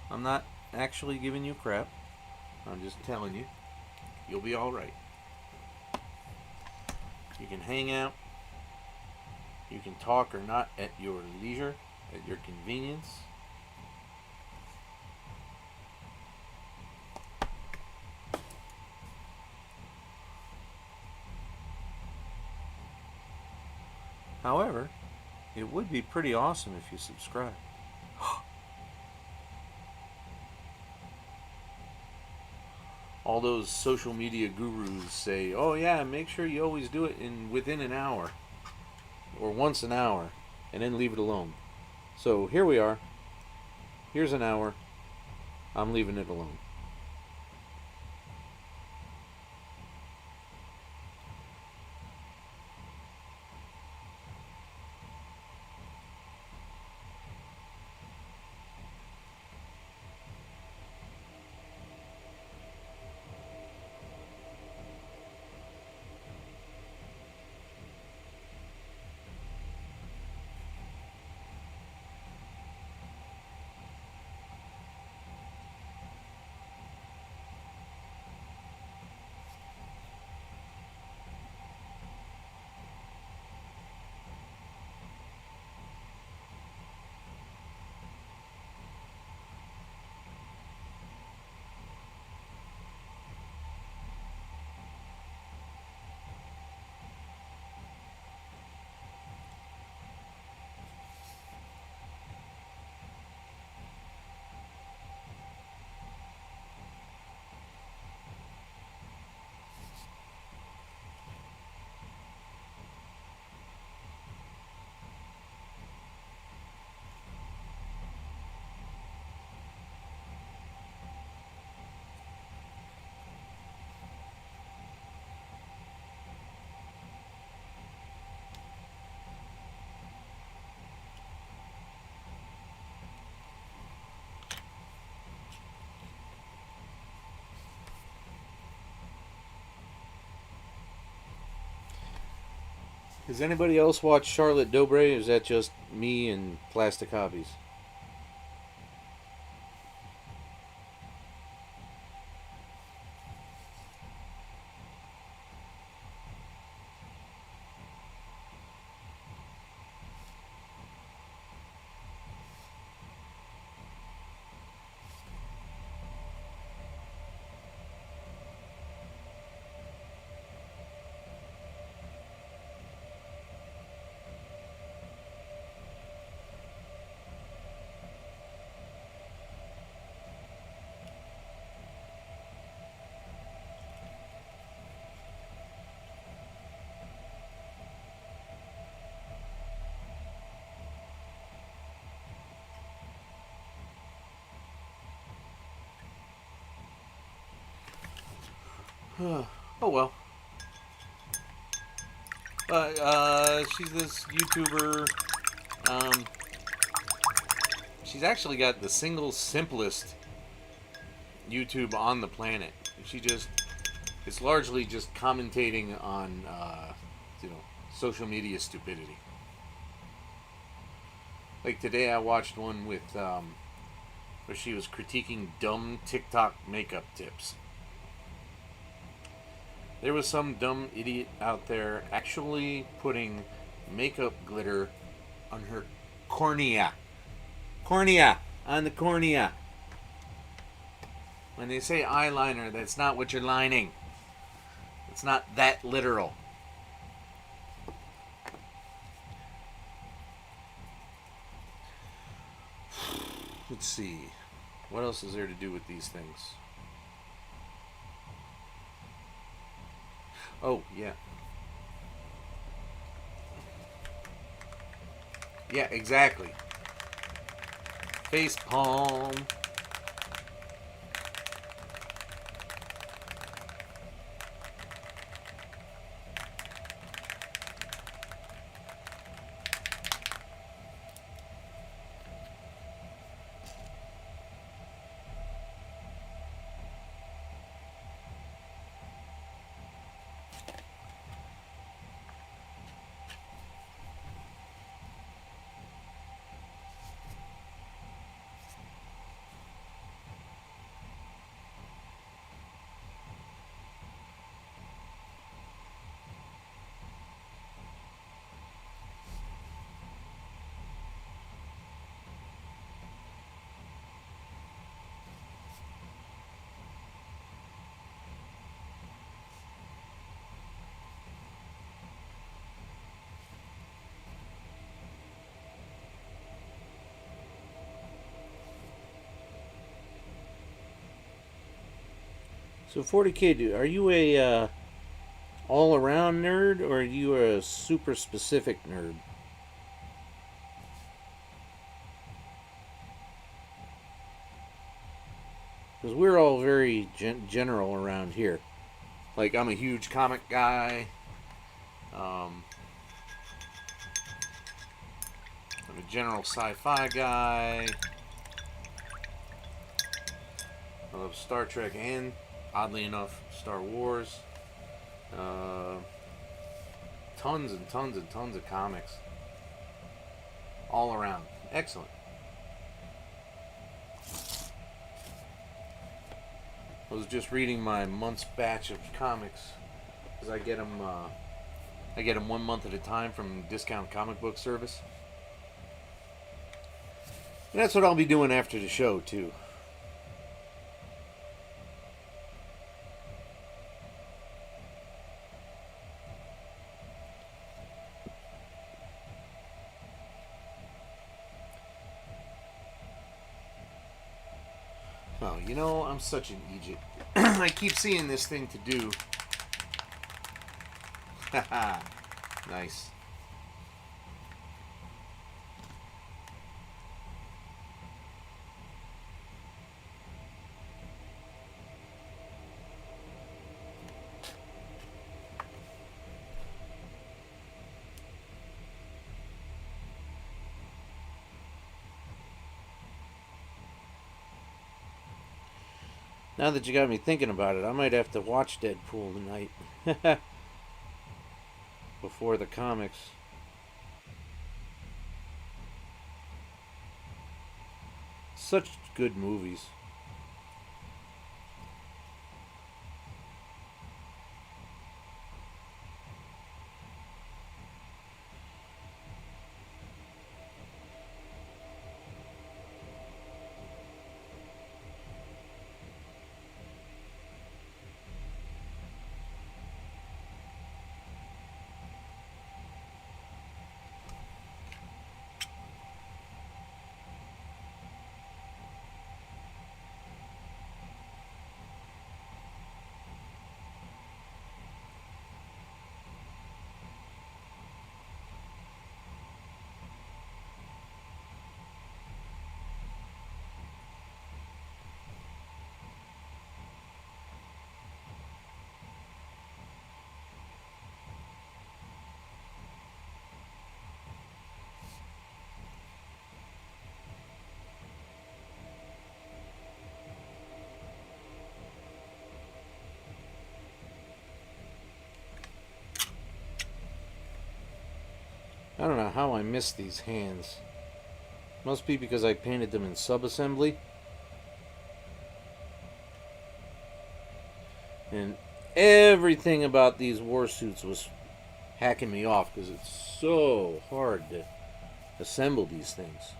I'm not actually giving you crap. I'm just telling you, you'll be alright. You can hang out. You can talk or not at your leisure, at your convenience. However, it would be pretty awesome if you subscribe. all those social media gurus say, "Oh yeah, make sure you always do it within an hour or once an hour, and then leave it alone." So here we are. Here's an hour. I'm leaving it alone. Has anybody else watched Charlotte Dobre, or is that just me and plastic hobbies? Oh well. She's this YouTuber. Um, she's actually got the single simplest YouTube on the planet. It's largely just commentating on, social media stupidity. Like today, I watched one where she was critiquing dumb TikTok makeup tips. There was some dumb idiot out there actually putting makeup glitter on her cornea. Cornea! On the cornea. When they say eyeliner, that's not what you're lining. It's not that literal. Let's see. What else is there to do with these things? Oh, yeah. Yeah, exactly. Face palm. So 40K, dude, are you a all-around nerd or are you a super specific nerd? Because we're all very general around here. Like, I'm a huge comic guy. I'm a general sci-fi guy. I love Star Trek and, oddly enough, Star Wars. Tons and tons and tons of comics. All around. Excellent. I was just reading my month's batch of comics because I get them. I get them 1 month at a time from Discount Comic Book Service. And that's what I'll be doing after the show too. Oh, you know, I'm such an Egypt. I keep seeing this thing to do. Haha. Nice. Now that you got me thinking about it, I might have to watch Deadpool tonight. Before the comics. Such good movies. I don't know how I missed these hands. Must be because I painted them in sub-assembly. And everything about these Warsuits was hacking me off because it's so hard to assemble these things.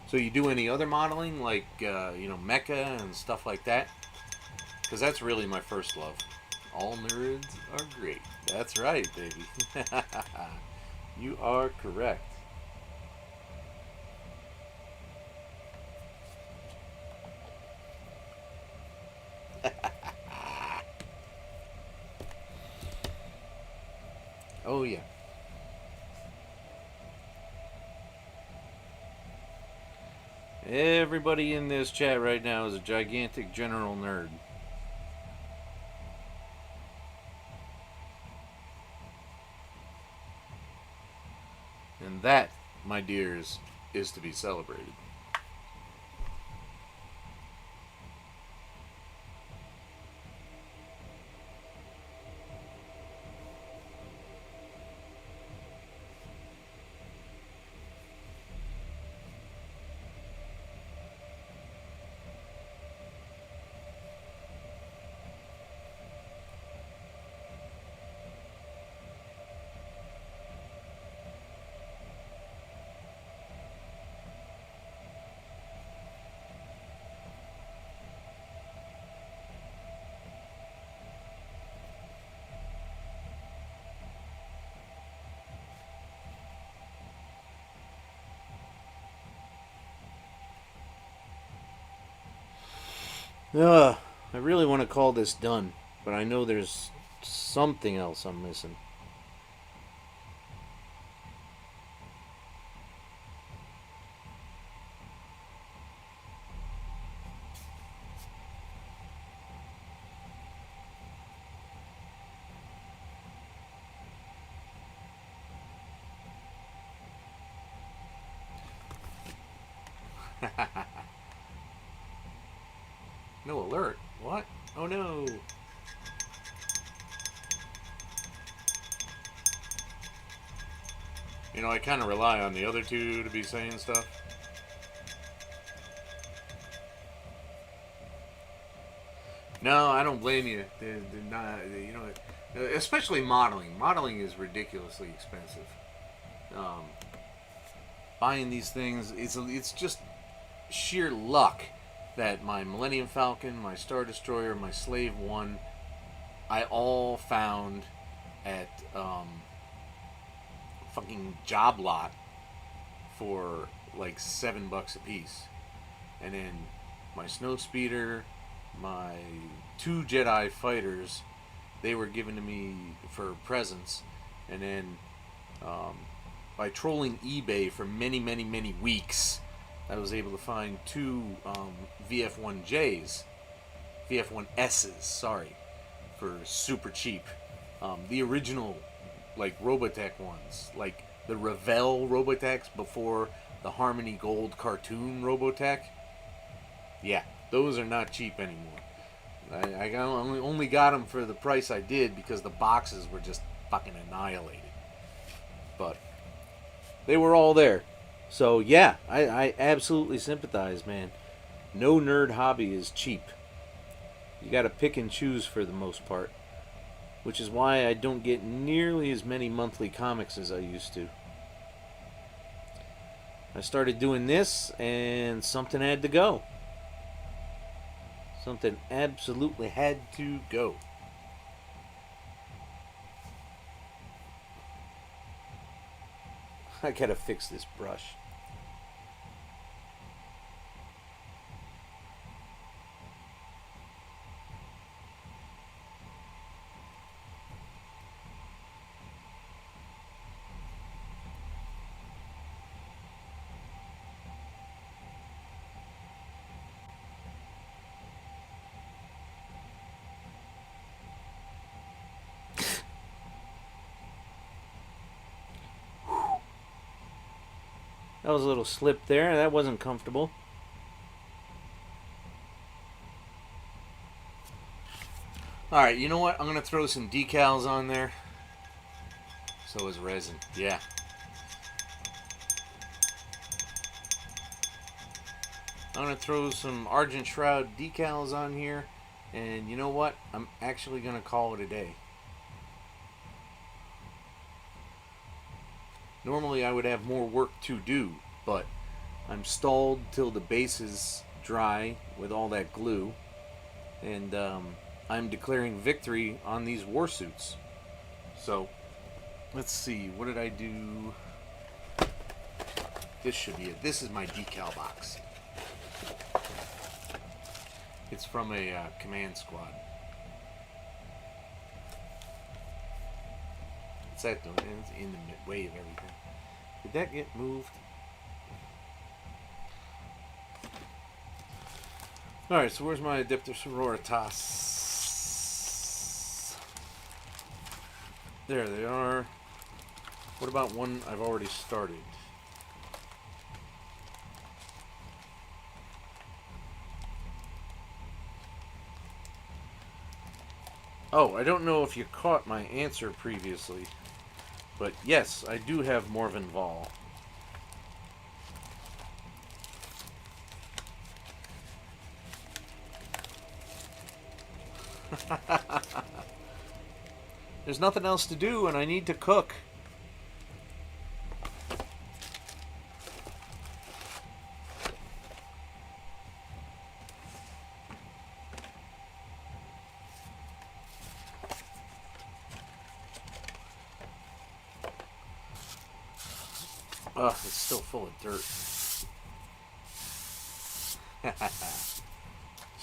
So you do any other modeling, like mecha and stuff like that? Because that's really my first love. All nerds are great. That's right, baby. You are correct. Oh yeah. Everybody in this chat right now is a gigantic general nerd. And that, my dears, is to be celebrated. Ugh, I really want to call this done, but I know there's something else I'm missing. No alert. What? Oh no. You know, I kind of rely on the other two to be saying stuff. No, I don't blame you. They're not, you know, especially modeling. Modeling is ridiculously expensive. Um, Buying these things, it's just sheer luck that my Millennium Falcon, my Star Destroyer, my Slave One, I all found at fucking Job Lot for like $7 a piece, and then my Snowspeeder, my two Jedi fighters, they were given to me for presents, and then by trolling eBay for many, many, many weeks, I was able to find two VF1Js, VF1Ss, sorry, for super cheap. The original, like, Robotech ones, like the Revell Robotechs before the Harmony Gold cartoon Robotech. Yeah, those are not cheap anymore. Only got them for the price I did because the boxes were just fucking annihilated. But they were all there. So yeah, I absolutely sympathize, man. No nerd hobby is cheap. You gotta pick and choose for the most part. Which is why I don't get nearly as many monthly comics as I used to. I started doing this and something had to go. Something absolutely had to go. I gotta fix this brush. That was a little slip there. That wasn't comfortable. Alright, you know what? I'm going to throw some decals on there. So is resin. Yeah. I'm going to throw some Argent Shroud decals on here. And you know what? I'm actually going to call it a day. Normally I would have more work to do, but I'm stalled till the base is dry with all that glue, and I'm declaring victory on these Warsuits. So, let's see, what did I do? This should be it. This is my decal box. It's from a command squad. What's that doing? It's in the way of everything. Did that get moved? Alright, so where's my Adeptus Sororitas? There they are. What about one I've already started? Oh, I don't know if you caught my answer previously, but yes, I do have Morven Vol. There's nothing else to do and I need to cook. Ugh, it's still full of dirt.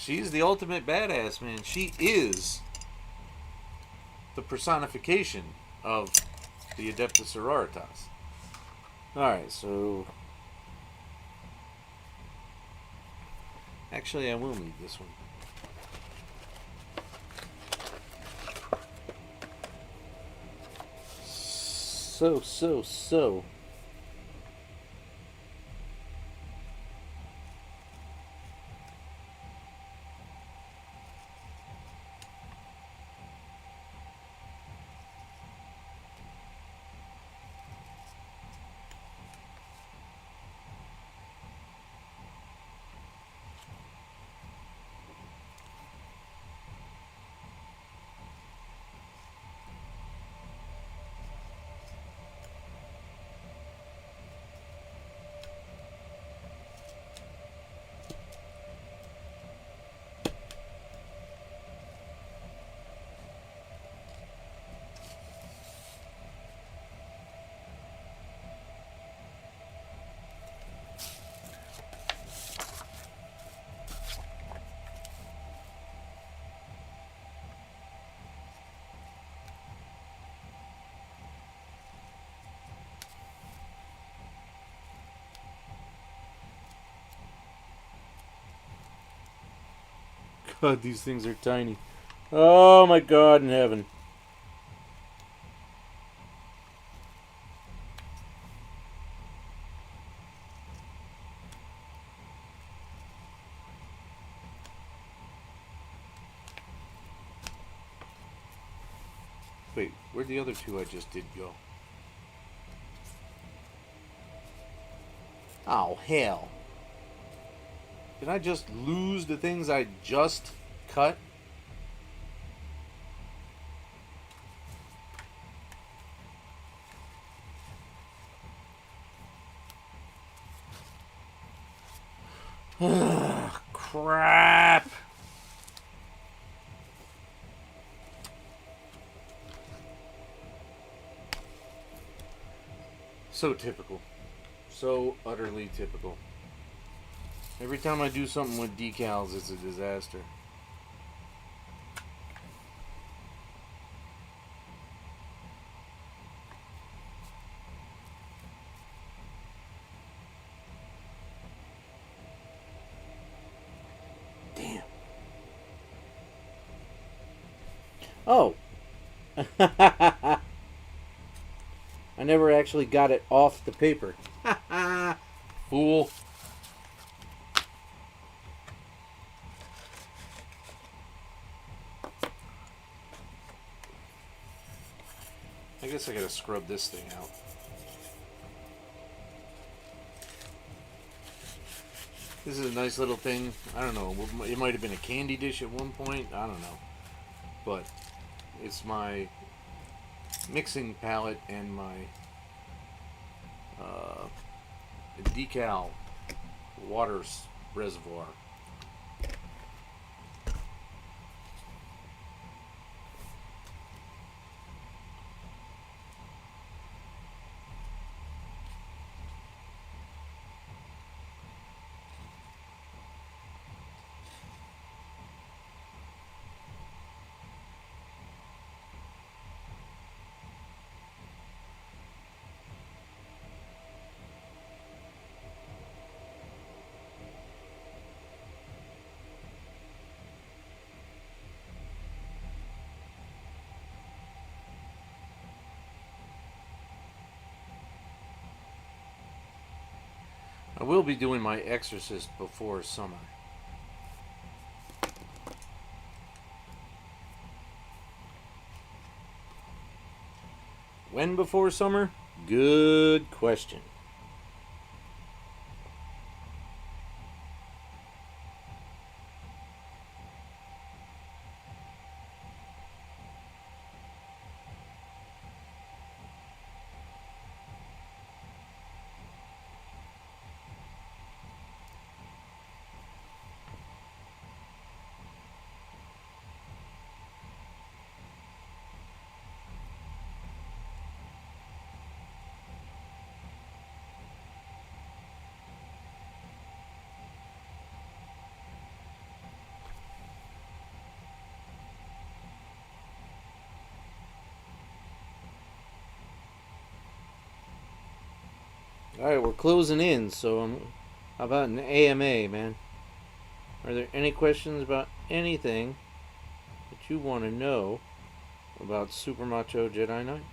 She's the ultimate badass, man. She is the personification of the Adeptus Sororitas. Alright, so Actually, I will need this one. So. God, these things are tiny. Oh my God in heaven. Wait, where'd the other two I just did go? Oh, hell. Did I just lose the things I just cut? Crap! So typical. So utterly typical. Every time I do something with decals, it's a disaster. Damn. Oh. I never actually got it off the paper. Fool. I guess I gotta scrub this thing out. This is a nice little thing. I don't know. It might have been a candy dish at one point. I don't know. But it's my mixing palette and my decal water reservoir. I will be doing my Exorcist before summer. When before summer? Good question. All right, we're closing in. So, how about an AMA, man? Are there any questions about anything that you want to know about Super Macho Jedi Knight?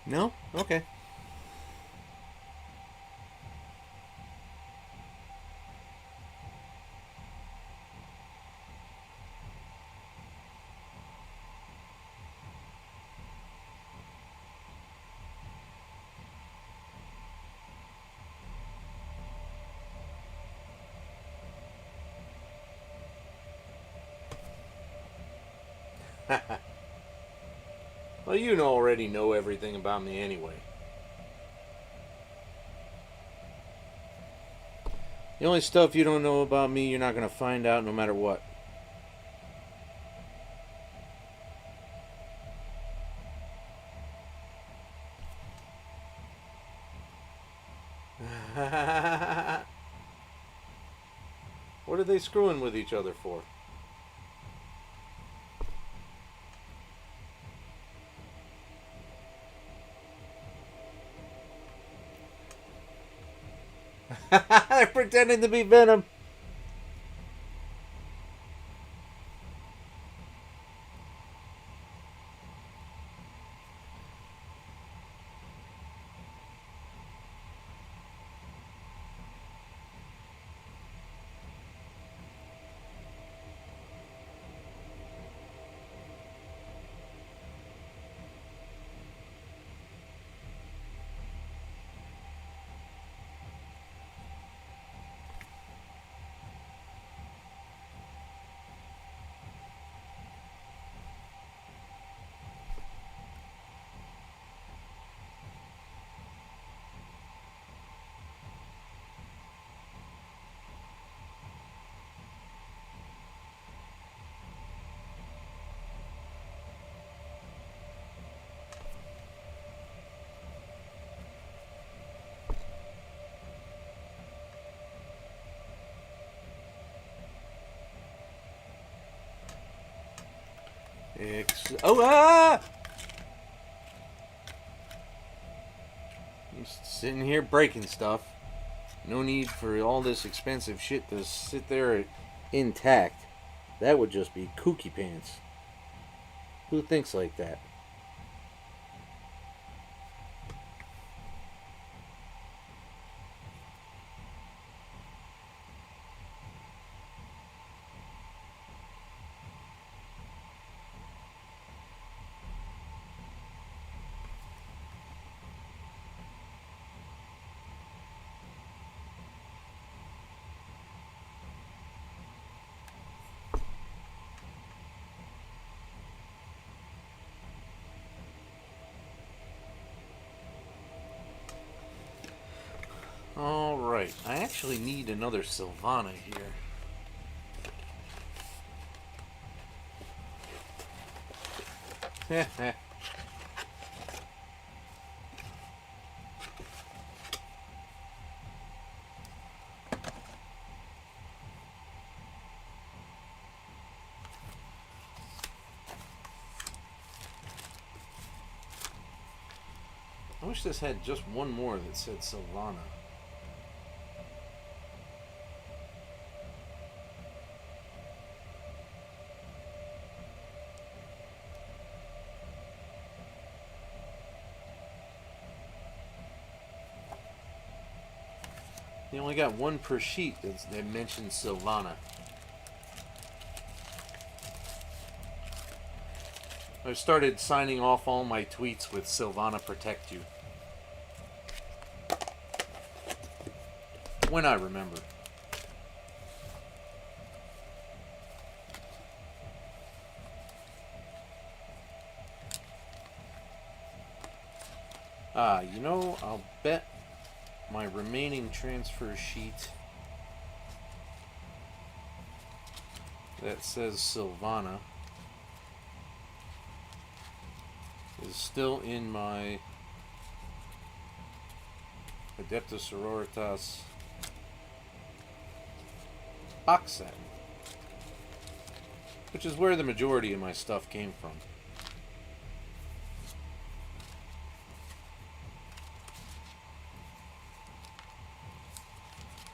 No? Okay. Well, you already know everything about me anyway. The only stuff you don't know about me, you're not going to find out no matter what. What are they screwing with each other for? They're pretending to be Venom. I'm sitting here breaking stuff. No need for all this expensive shit to sit there intact. That would just be kooky pants. Who thinks like that? Alright, I actually need another Sylvana here. wish this had just one more that said Sylvana. You only got one per sheet that mentions Sylvana. I started signing off all my tweets with Sylvana protect you. When I remember. You know, I'll bet my remaining transfer sheet that says Sylvana is still in my Adeptus Sororitas box set, which is where the majority of my stuff came from.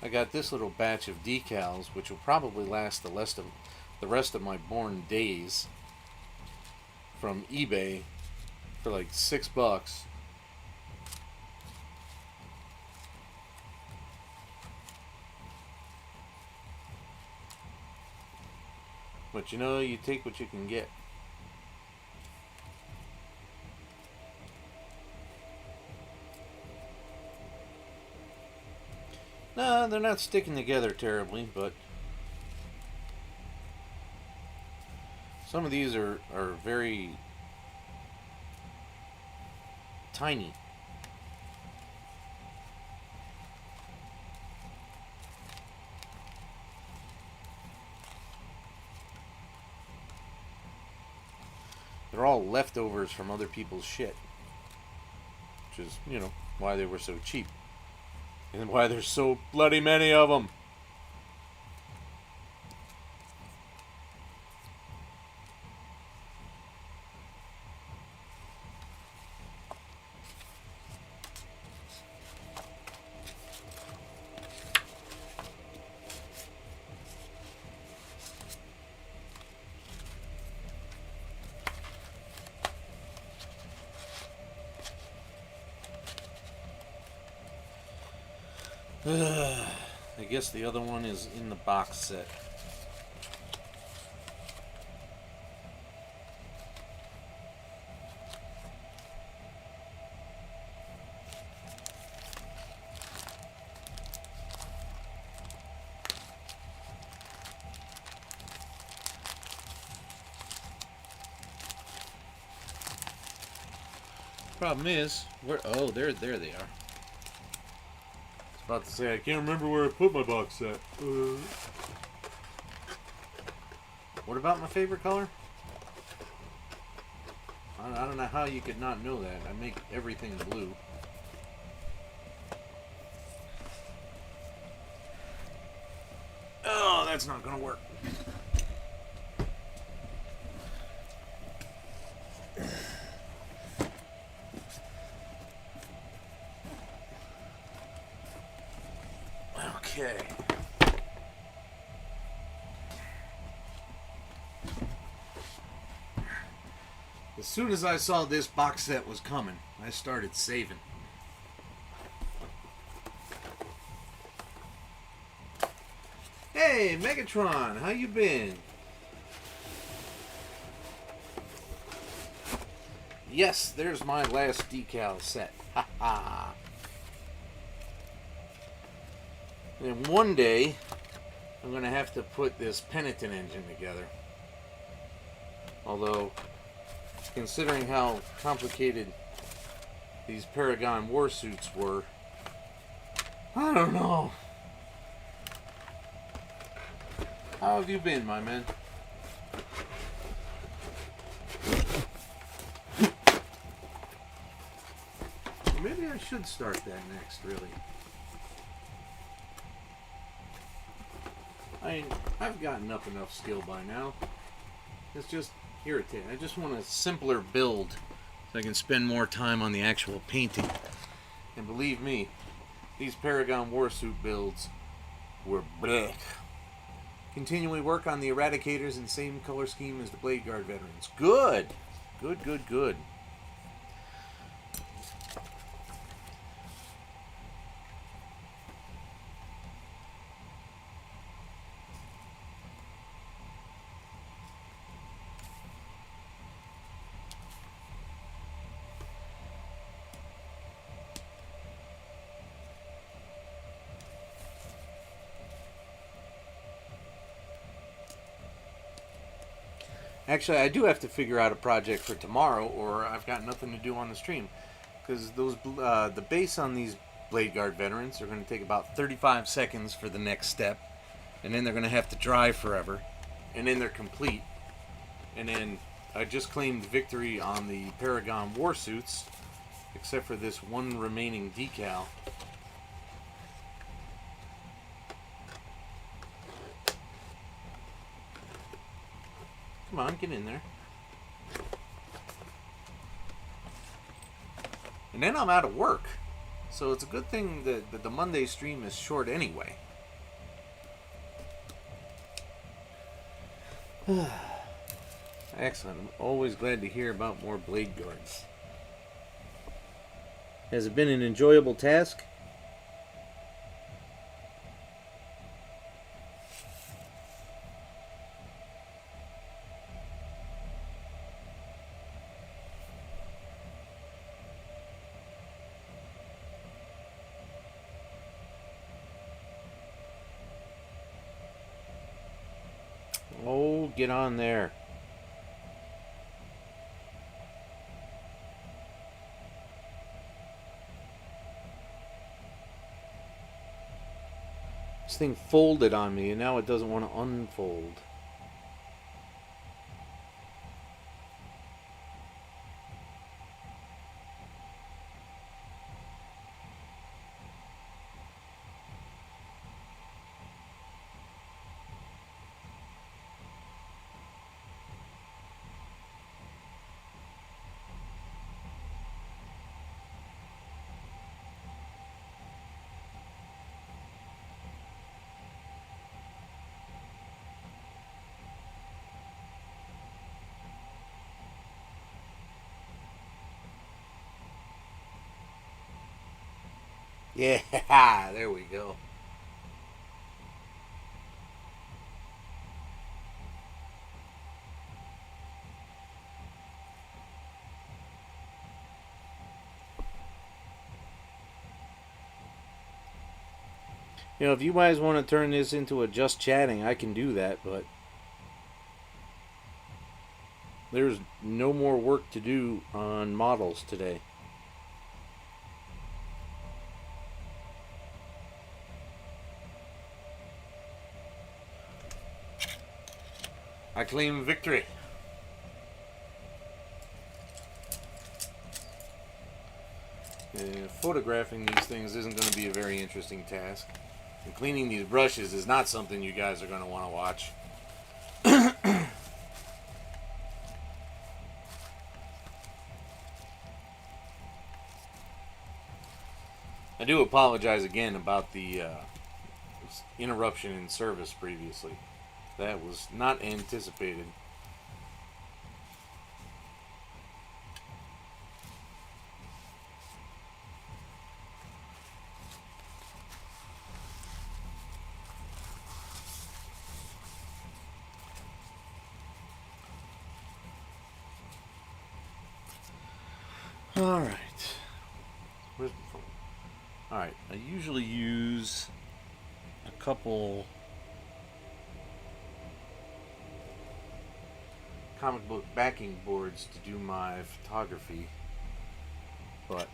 I got this little batch of decals, which will probably last the rest of my born days, from eBay for like $6. But you know, you take what you can get. No, they're not sticking together terribly, but some of these are very tiny. They're all leftovers from other people's shit, which is, you know, why they were so cheap. And why there's so bloody many of them. I guess the other one is in the box set. Problem is, oh, there they are. About to say, I can't remember where I put my box set. What about my favorite color? I don't know how you could not know that. I make everything blue. Oh, that's not gonna work. Okay. As soon as I saw this box set was coming, I started saving. Hey, Megatron, how you been? Yes, there's my last decal set. Ha ha. And one day, I'm going to have to put this Penitent engine together. Although, considering how complicated these Paragon Warsuits were, I don't know. How have you been, my man? Maybe I should start that next, really. I've gotten up enough skill by now. It's just irritating. I just want a simpler build so I can spend more time on the actual painting. And believe me, these Paragon Warsuit builds were blech. Continually work on the Eradicators in the same color scheme as the Bladeguard veterans. Good! Good, good, good. Actually, I do have to figure out a project for tomorrow, or I've got nothing to do on the stream. Because the base on these Bladeguard veterans are going to take about 35 seconds for the next step, and then they're going to have to dry forever, and then they're complete. And then I just claimed victory on the Paragon Warsuits, except for this one remaining decal. Come on, get in there. And then I'm out of work. So it's a good thing that the Monday stream is short anyway. Excellent. I'm always glad to hear about more Bladeguards. Has it been an enjoyable task? Oh, get on there. This thing folded on me and now it doesn't want to unfold. Yeah, there we go. You know, if you guys want to turn this into a just chatting, I can do that, but there's no more work to do on models today. I claim victory. Photographing these things isn't going to be a very interesting task. And cleaning these brushes is not something you guys are going to want to watch. I do apologize again about the interruption in service previously. That was not anticipated. Alright. Where's my phone? Alright, I usually use a couple comic book backing boards to do my photography, but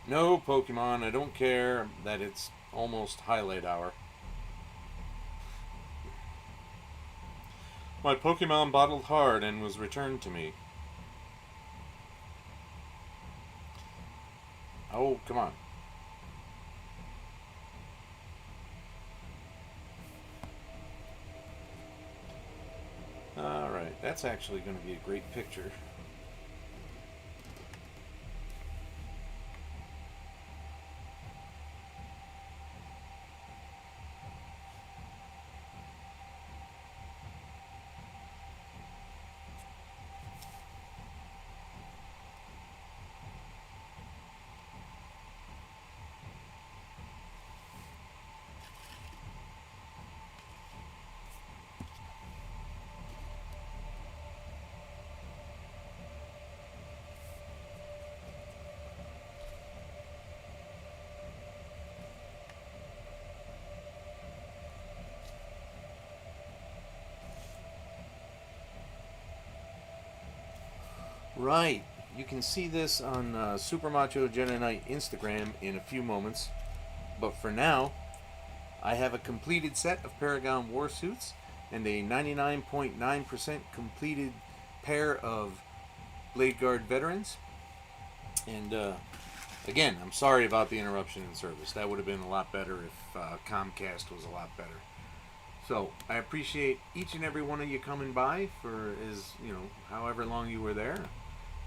no Pokemon, I don't care that it's almost highlight hour. My Pokemon bottled hard and was returned to me. Oh, come on. Alright, that's actually going to be a great picture. Right. You can see this on Super Macho Jedi Knight Instagram in a few moments. But for now, I have a completed set of Paragon Warsuits and a 99.9% completed pair of Bladeguard veterans. And again, I'm sorry about the interruption in service. That would have been a lot better if Comcast was a lot better. So I appreciate each and every one of you coming by for however long you were there.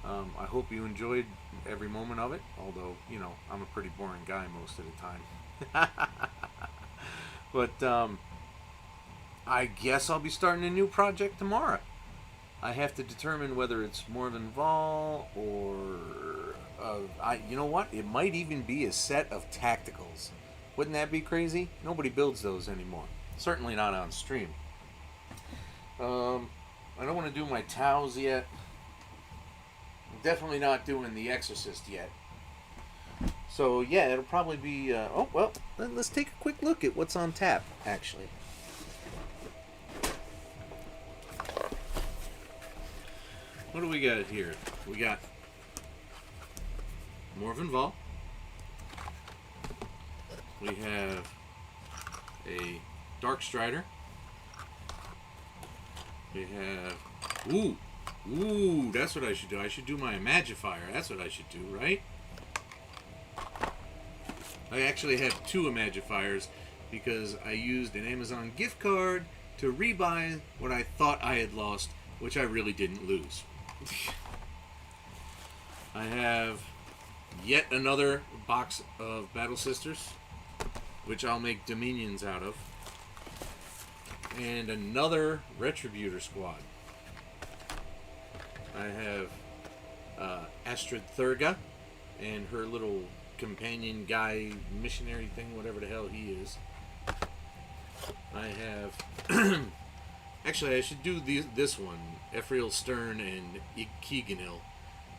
I hope you enjoyed every moment of it. Although I'm a pretty boring guy most of the time. But I guess I'll be starting a new project tomorrow. I have to determine whether it's Morven Vol or you know what? It might even be a set of tacticals. Wouldn't that be crazy? Nobody builds those anymore. Certainly not on stream. I don't want to do my Taos yet. I'm definitely not doing the Exorcist yet. So yeah, it'll probably be. Oh well, let's take a quick look at what's on tap. Actually, what do we got here? We got Morven Vol. We have a Dark Strider. We have ooh, that's what I should do. I should do my Imagifier. That's what I should do, right? I actually have two Imagifiers because I used an Amazon gift card to rebuy what I thought I had lost, which I really didn't lose. I have yet another box of Battle Sisters, which I'll make Dominions out of, and another Retributor squad. I have Astrid Thurga and her little companion guy, missionary thing, whatever the hell he is. I have actually I should do this one, Ephriel Stern and Keeganil,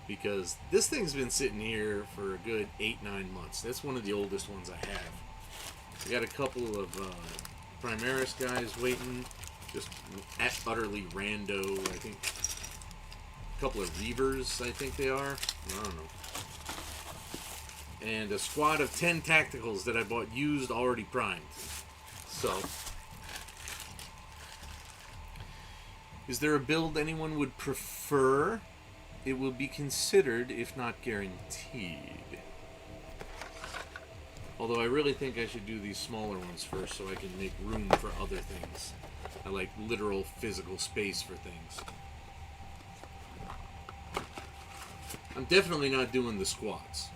because this thing's been sitting here for a good 8-9 months. That's one of the oldest ones I have. I got a couple of Primaris guys waiting, just utterly rando. I think a couple of Reavers, I think they are. I don't know. And a squad of 10 tacticals that I bought used, already primed. So, is there a build anyone would prefer? It will be considered, if not guaranteed. Although I really think I should do these smaller ones first so I can make room for other things. I like literal physical space for things. I'm definitely not doing the squads.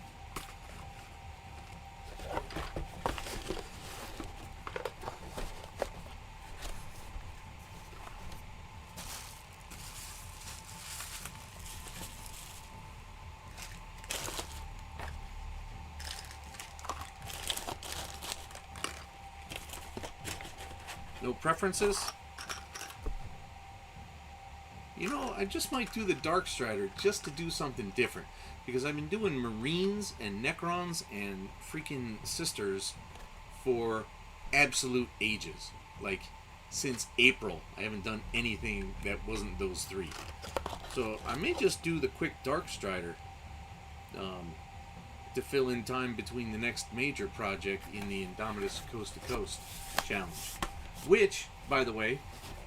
No preferences? I just might do the Dark Strider just to do something different. Because I've been doing Marines and Necrons and freaking Sisters for absolute ages. Like, since April, I haven't done anything that wasn't those three. So I may just do the quick Dark Strider to fill in time between the next major project in the Indomitus Coast to Coast challenge. Which, by the way,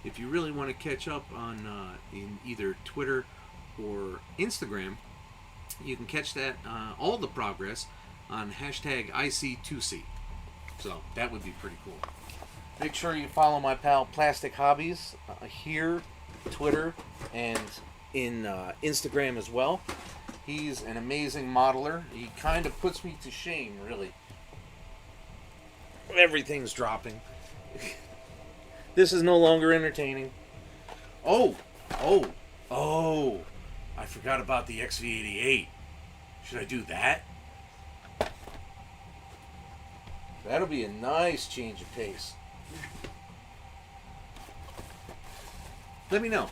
if you really want to catch up on in either Twitter or Instagram, you can catch that all the progress on hashtag IC2C. So that would be pretty cool. Make sure you follow my pal Plastic Hobbies here, Twitter, and in Instagram as well. He's an amazing modeler. He kind of puts me to shame, really. Everything's dropping. This is no longer entertaining. Oh! I forgot about the XV88. Should I do that? That'll be a nice change of pace. Let me know.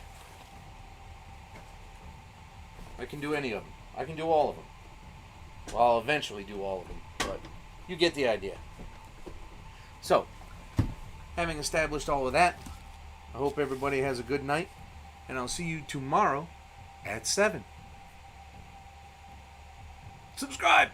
I can do any of them. I can do all of them. Well, I'll eventually do all of them, but you get the idea. So, having established all of that, I hope everybody has a good night, and I'll see you tomorrow at 7. Subscribe!